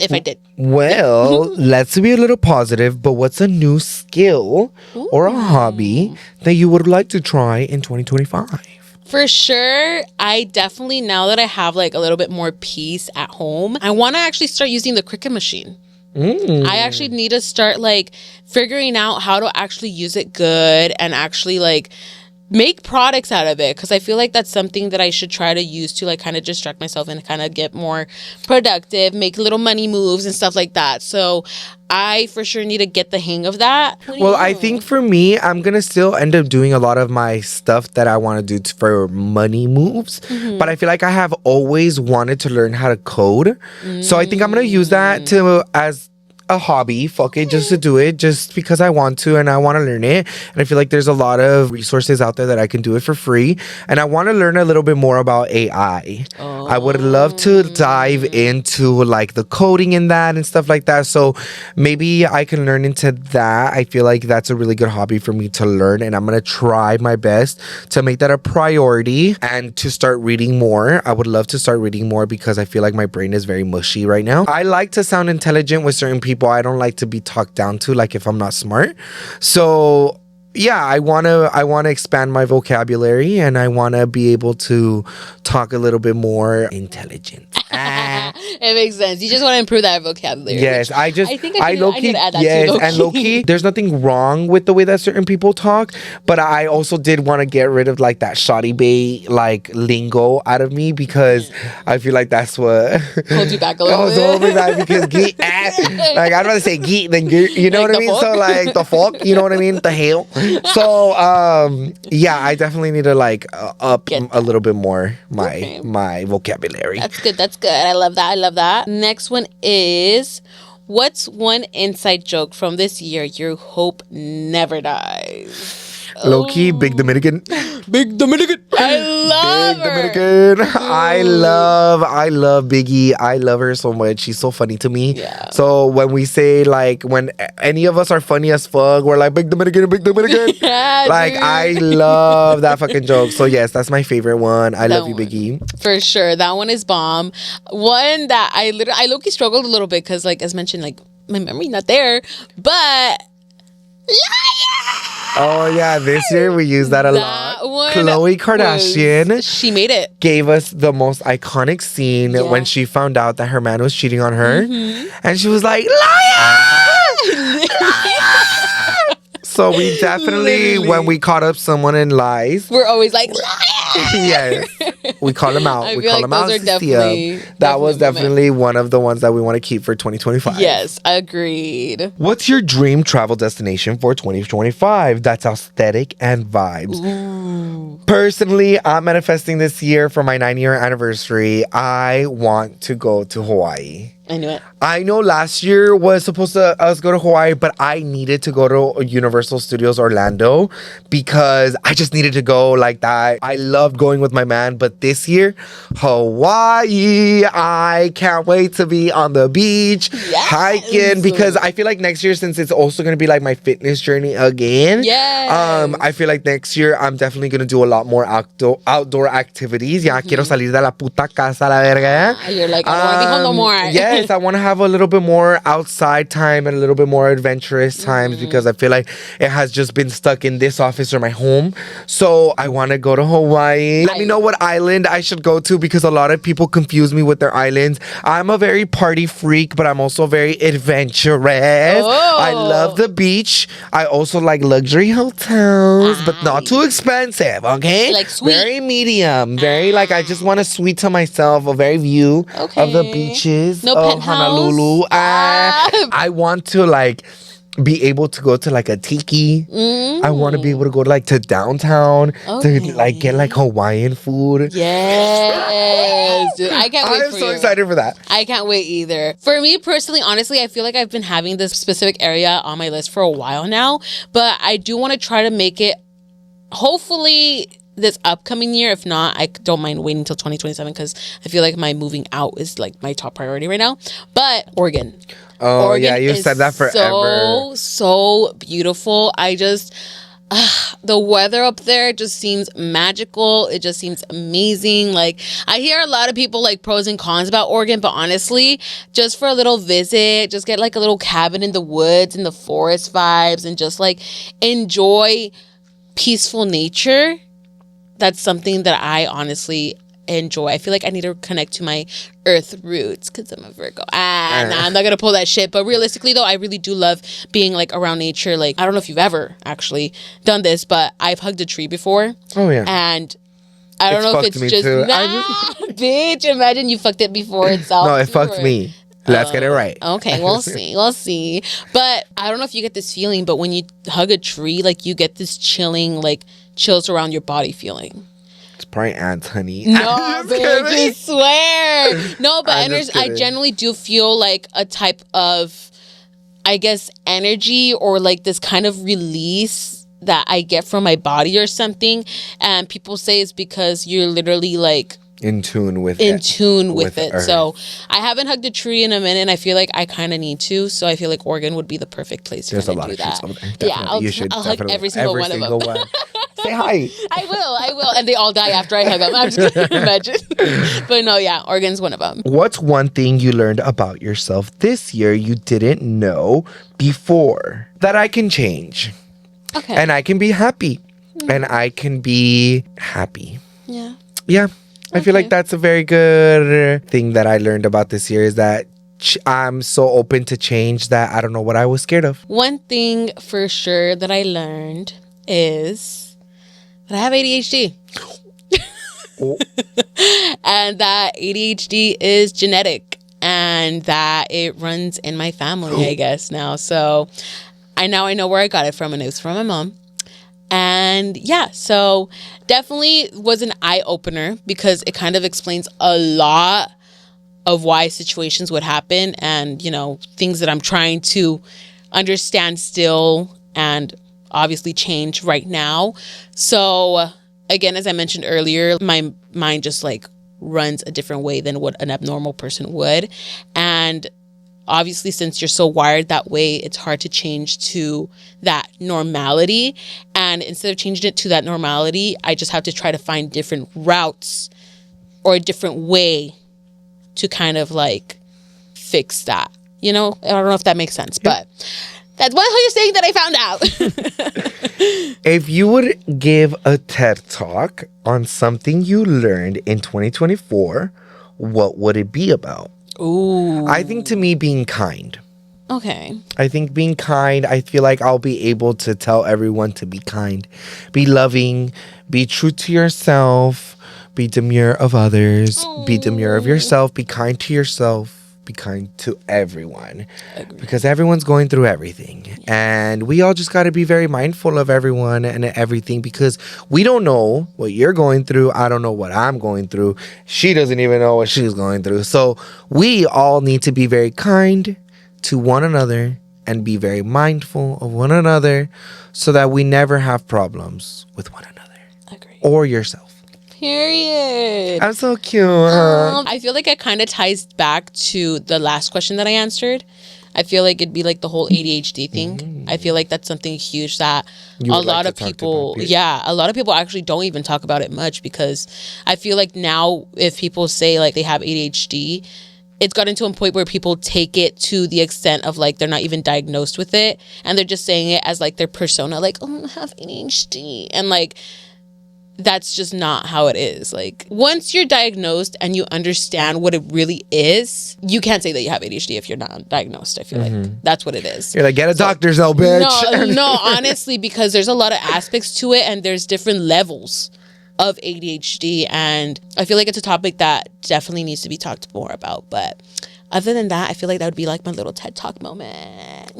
If I did. Well, let's be a little positive, but what's a new skill or a hobby that you would like to try in 2025? For sure, I definitely, now that I have like a little bit more peace at home, I want to actually start using the Cricut machine. I actually need to start like figuring out how to actually use it good and actually like make products out of it, because I feel like that's something that I should try to use to like kind of distract myself and kind of get more productive, make little money moves and stuff like that. So I for sure need to get the hang of that. Well, I think for me, I'm going to still end up doing a lot of my stuff that I want to do for money moves. But I feel like I have always wanted to learn how to code. So I think I'm going to use that as a hobby, fuck it, just to do it, just because I want to and I want to learn it. And I feel like there's a lot of resources out there that I can do it for free. And I want to learn a little bit more about AI. I would love to dive into like the coding in that and stuff like that. So maybe I can learn into that. I feel like that's a really good hobby for me to learn, and I'm going to try my best to make that a priority and to start reading more. I would love to start reading more because I feel like my brain is very mushy right now. I like to sound intelligent with certain people. I don't like to be talked down to, like if I'm not smart. So yeah, I wanna expand my vocabulary, and I wanna be able to talk a little bit more intelligent. It makes sense. You just want to improve that vocabulary. Yes, I need to add that too, low-key. And low-key, there's nothing wrong with the way that certain people talk, but I also did want to get rid of like that shoddy bay like lingo out of me, because I feel like that's what holds you back a little bit. Hold me back because geek, like I'd rather say geek than geek, you know like what I mean? Fuck? So like the fuck, you know what I mean? The hell. So yeah, I definitely need to like up a little bit more my vocabulary. That's good. I love that. Next one is, what's one inside joke from this year you hope never dies? Low-key, Big Dominican. Big Dominican. I love Big Dominican. I love Biggie. I love her so much. She's so funny to me. Yeah. So when we say like, when any of us are funny as fuck, we're like, Big Dominican, Big Dominican. Yeah, like, dude. I love that fucking joke. So yes, that's my favorite one. I love you, Biggie. For sure. That one is bomb. One that I low-key struggled a little bit because, like, as mentioned, like, my memory's not there. But oh yeah, this year we used that a lot. Khloe Kardashian, she made it. Gave us the most iconic scene when she found out that her man was cheating on her, and she was like, "Liar!" So we definitely, Literally. when we caught up someone in lies, We're always like, yes, we call them out. I We feel call like them out. those are to see 'em. definitely That was moment. definitely one of the ones that we want to keep for 2025. Yes, agreed. What's your dream travel destination for 2025? That's aesthetic and vibes. Ooh. Personally, I'm manifesting this year for my 9-year anniversary. I want to go to Hawaii. I knew it. I know last year was supposed to us go to Hawaii, but I needed to go to Universal Studios Orlando because I just needed to go like that. I loved going with my man, but this year, Hawaii, I can't wait to be on the beach, Yes. hiking, because I feel like next year, since it's also going to be like my fitness journey again, Yes. I feel like next year I'm definitely going to do a lot more outdoor activities. Ya quiero salir de la puta casa, la verga. You're like, I don't want to be home no more. Yes, I want to have a little bit more outside time and a little bit more adventurous times because I feel like it has just been stuck in this office or my home. So I want to go to Hawaii. Let me know what island I should go to because a lot of people confuse me with their islands. I'm a very party freak, but I'm also very adventurous. Oh. I love the beach. I also like luxury hotels, but not too expensive, okay? Like sweet. Very medium. Very like I just want a suite to myself, a very view of the Okay. beaches No of penthouse? Honolulu. I want to like be able to go to like a tiki. I want to be able to go to downtown Okay. to like get like Hawaiian food. Yes. Dude, I can't wait I'm for so you. excited for that. I can't wait either. For me personally, honestly, I feel like I've been having this specific area on my list for a while now, but I do want to try to make it hopefully this upcoming year. If not, I don't mind waiting until 2027 because I feel like my moving out is like my top priority right now. But Oregon. Oh, Oregon yeah, you is said that forever. So beautiful. I just the weather up there just seems magical. It just seems amazing. Like I hear a lot of people like pros and cons about Oregon, but honestly, just for a little visit, just get like a little cabin in the woods and the forest vibes and just like enjoy peaceful nature. That's something that I honestly enjoy. I feel like I need to connect to my earth roots because I'm a Virgo. Nah, I'm not gonna pull that shit. But realistically though, I really do love being like around nature. Like I don't know if you've ever actually done this, but I've hugged a tree before. Oh yeah. And I don't know if it's me just too. bitch. Imagine you fucked it before itself. No, it fucked me. Let's get it right. Okay, we'll see. We'll see. But I don't know if you get this feeling, but when you hug a tree, like you get this chilling, like chills around your body feeling. It's probably ants, honey. No, bitch, I swear. No, but I'm just I kidding. generally do feel like a type of, I guess, energy or like this kind of release that I get from my body or something. And people say it's because you're literally like in tune with in it. tune with it. Earth. So I haven't hugged a tree in a minute, and I feel like I kind of need to. So I feel like Oregon would be the perfect place There's to a lot do of trees that. over there. Yeah, Definitely. You should I'll hug definitely. every single one of them. Say hi. I will, and they all die after I hug them. I'm just kidding, imagine. But no, yeah, Oregon's one of them. What's one thing you learned about yourself this year you didn't know before that I can change? Okay. And I can be happy. And I can be happy. Yeah. Yeah. I feel Okay. like that's a very good thing that I learned about this year is that I'm so open to change that I don't know what I was scared of. One thing for sure that I learned is that I have ADHD. Oh. And that ADHD is genetic and that it runs in my family, I guess now. So I know where I got it from, and it was from my mom. And yeah, so definitely was an eye-opener because it kind of explains a lot of why situations would happen and, you know, things that I'm trying to understand still and obviously change right now. So again, as I mentioned earlier, my mind just like runs a different way than what an abnormal person would. And obviously, since you're so wired that way, it's hard to change to that normality. And instead of changing it to that normality, I just have to try to find different routes or a different way to kind of like fix that. You know, I don't know if that makes sense, but that's one whole thing that I found out. If you would give a TED Talk on something you learned in 2024, what would it be about? Ooh. I think to me, being kind. Okay. I think being kind, I feel like I'll be able to tell everyone to be kind, be loving, be true to yourself, be demure of others, be demure of yourself, be kind to yourself, be kind to everyone. Agreed. Because everyone's going through everything. And we all just got to be very mindful of everyone and everything, because we don't know what you're going through. I don't know what I'm going through. She doesn't even know what she's going through. So we all need to be very kind to one another and be very mindful of one another so that we never have problems with one another. Agreed. Or yourself. Period. I'm so cute. I feel like it kind of ties back to the last question that I answered. I feel like it'd be like the whole ADHD thing. I feel like that's something huge that a lot of people, a lot of people actually don't even talk about it much, because I feel like now if people say like they have ADHD, it's gotten to a point where people take it to the extent of like they're not even diagnosed with it, and they're just saying it as like their persona, like, oh, I have ADHD, and like that's just not how it is. Like once you're diagnosed and you understand what it really is, you can't say that you have ADHD if you're not diagnosed. I feel like that's what it is. You're like, get a doctor's note, bitch. No, honestly, because there's a lot of aspects to it, and there's different levels of ADHD, and I feel like it's a topic that definitely needs to be talked more about. But other than that, I feel like that would be like my little TED Talk moment.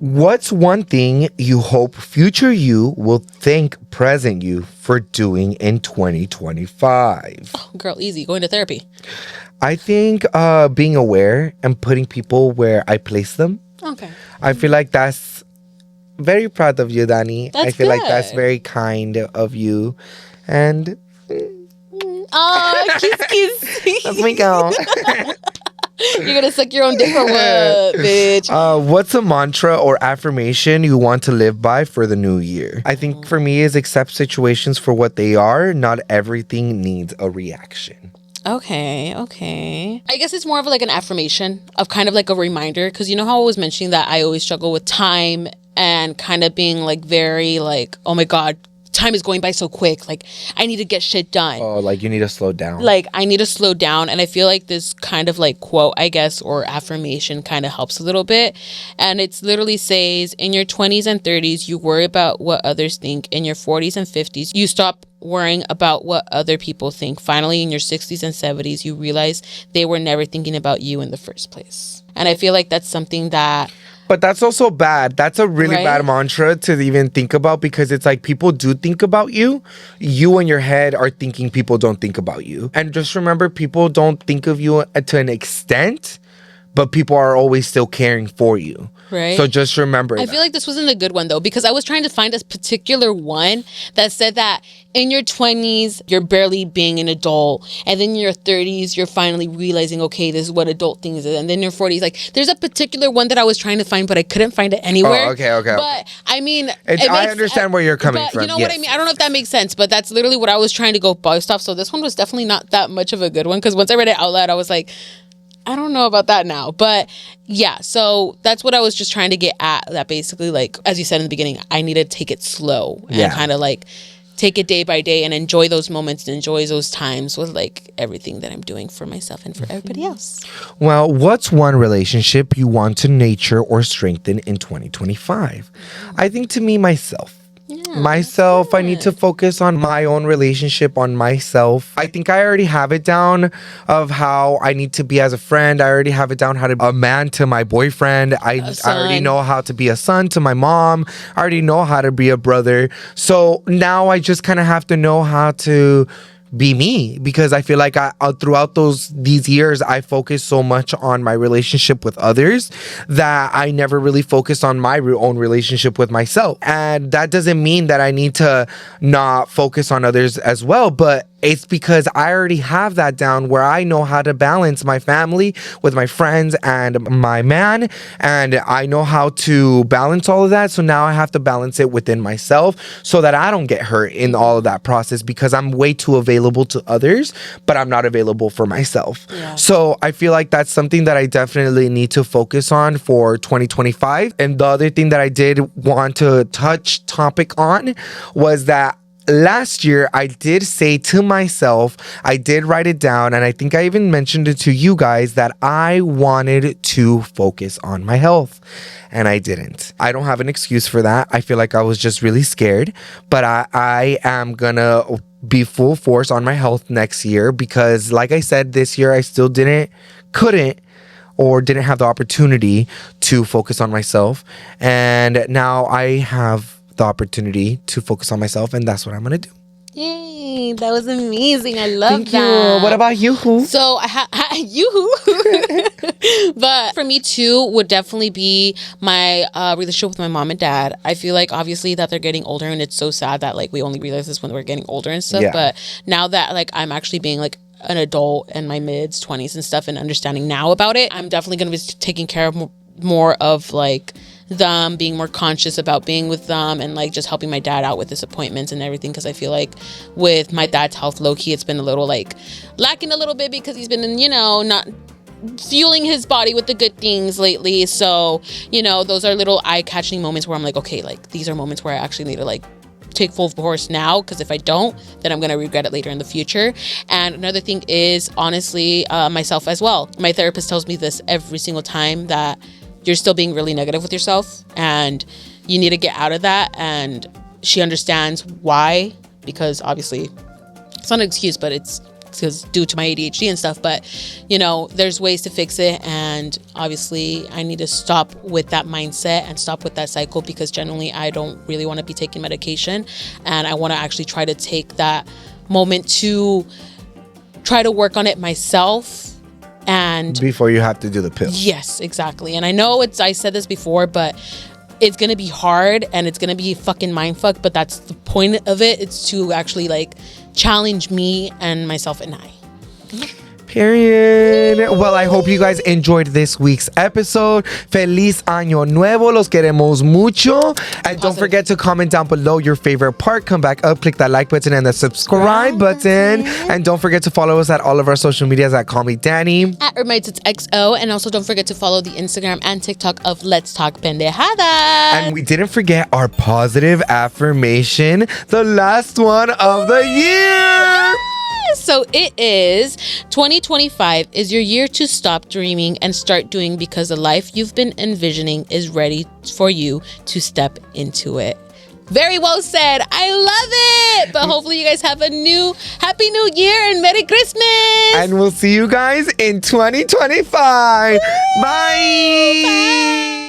What's one thing you hope future you will thank present you for doing in 2025? Oh, girl, easy. Going to therapy. I think being aware and putting people where I place them. Okay. I feel like that's very proud of you, Dani. That's I feel like good. that's very kind of you. And Oh, kiss. let's make out. You're gonna suck your own dick or what, bitch? What's a mantra or affirmation you want to live by for the new year? I think for me is accept situations for what they are. Not everything needs a reaction. Okay. I guess it's more of like an affirmation of kind of like a reminder, because you know how I was mentioning that I always struggle with time and kind of being like very like, oh my God, time is going by so quick. Like I need to get shit done. Oh, like you need to slow down. Like I need to slow down. And I feel like this kind of like quote, I guess, or affirmation kind of helps a little bit. And it's literally says, in your 20s and 30s, you worry about what others think. In your 40s and 50s, you stop worrying about what other people think. Finally, in your 60s and 70s, you realize they were never thinking about you in the first place. And I feel like that's something that... But that's also bad. That's a really Right? bad mantra to even think about, because it's like people do think about you. You in your head are thinking people don't think about you. And just remember, people don't think of you to an extent, but people are always still caring for you. Right. So just remember I that. feel like this wasn't a good one though, because I was trying to find a particular one that said that in your 20s, you're barely being an adult. And then in your 30s, you're finally realizing, okay, this is what adult things is. And then in your 40s, like there's a particular one that I was trying to find, but I couldn't find it anywhere. Oh, okay. But I mean, I understand where you're coming from. You know what I mean? I don't know if that makes sense, but that's literally what I was trying to go based off. So this one was definitely not that much of a good one, because once I read it out loud, I was like, I don't know about that now. But yeah, so that's what I was just trying to get at. That basically, like, as you said in the beginning, I need to take it slow and kind of like take it day by day and enjoy those moments and enjoy those times with like everything that I'm doing for myself and for everybody else. Well, what's one relationship you want to nurture or strengthen in 2025? I think to me, myself. I need to focus on my own relationship, on myself. I think I already have it down of how I need to be as a friend. I already have it down how to be a man to my boyfriend. I already know how to be a son to my mom. I already know how to be a brother. So now I just kind of have to know how to be me, because I feel like throughout these years I focused so much on my relationship with others that I never really focused on my own relationship with myself. And that doesn't mean that I need to not focus on others as well, but it's because I already have that down where I know how to balance my family with my friends and my man, and I know how to balance all of that. So now I have to balance it within myself so that I don't get hurt in all of that process, because I'm way too available to others, but I'm not available for myself. Yeah. So I feel like that's something that I definitely need to focus on for 2025. And the other thing that I did want to touch topic on was that last year, I did say to myself, I did write it down, and I think I even mentioned it to you guys that I wanted to focus on my health. And I didn't. I don't have an excuse for that. I feel like I was just really scared. But I am gonna be full force on my health next year because, like I said, this year I still couldn't or didn't have the opportunity to focus on myself. And now I have the opportunity to focus on myself, and that's what I'm gonna do. Yay, that was amazing. I love Thank that. you. What about you? So but for me too would definitely be my relationship with my mom and dad. I feel like obviously that they're getting older, and it's so sad that like we only realize this when we're getting older and stuff. Yeah. But now that like I'm actually being like an adult in my mids 20s and stuff and understanding now about it, I'm definitely going to be taking care of more of like them, being more conscious about being with them, and like just helping my dad out with his appointments and everything, because I feel like with my dad's health, low-key, it's been a little like lacking a little bit because he's been, you know, not fueling his body with the good things lately. So, you know, those are little eye-catching moments where I'm like, okay, like these are moments where I actually need to like take full force now, because if I don't, then I'm going to regret it later in the future. And another thing is honestly myself as well. My therapist tells me this every single time, that you're still being really negative with yourself and you need to get out of that. And she understands why, because obviously it's not an excuse, but it's because due to my ADHD and stuff. But, you know, there's ways to fix it. And obviously I need to stop with that mindset and stop with that cycle, because generally I don't really want to be taking medication. And I want to actually try to take that moment to try to work on it myself. And before you have to do the pill. Yes, exactly. And I know I said this before, but it's going to be hard and it's going to be fucking mindfuck, but that's the point of it. It's to actually like challenge me and myself and I. Period. Well, I hope you guys enjoyed this week's episode. Feliz Año Nuevo. Los queremos mucho. And don't forget to comment down below your favorite part. Come back up, click that like button and the subscribe button. And don't forget to follow us at all of our social medias at Call Me Danny. At Roommates, it's XO. And also don't forget to follow the Instagram and TikTok of Let's Talk Pendejadas. And we didn't forget our positive affirmation, the last one of the year. So it is 2025 is your year to stop dreaming and start doing, because the life you've been envisioning is ready for you to step into it. Very well said. I love it. But hopefully you guys have a happy new year and Merry Christmas. And we'll see you guys in 2025. Bye. Bye.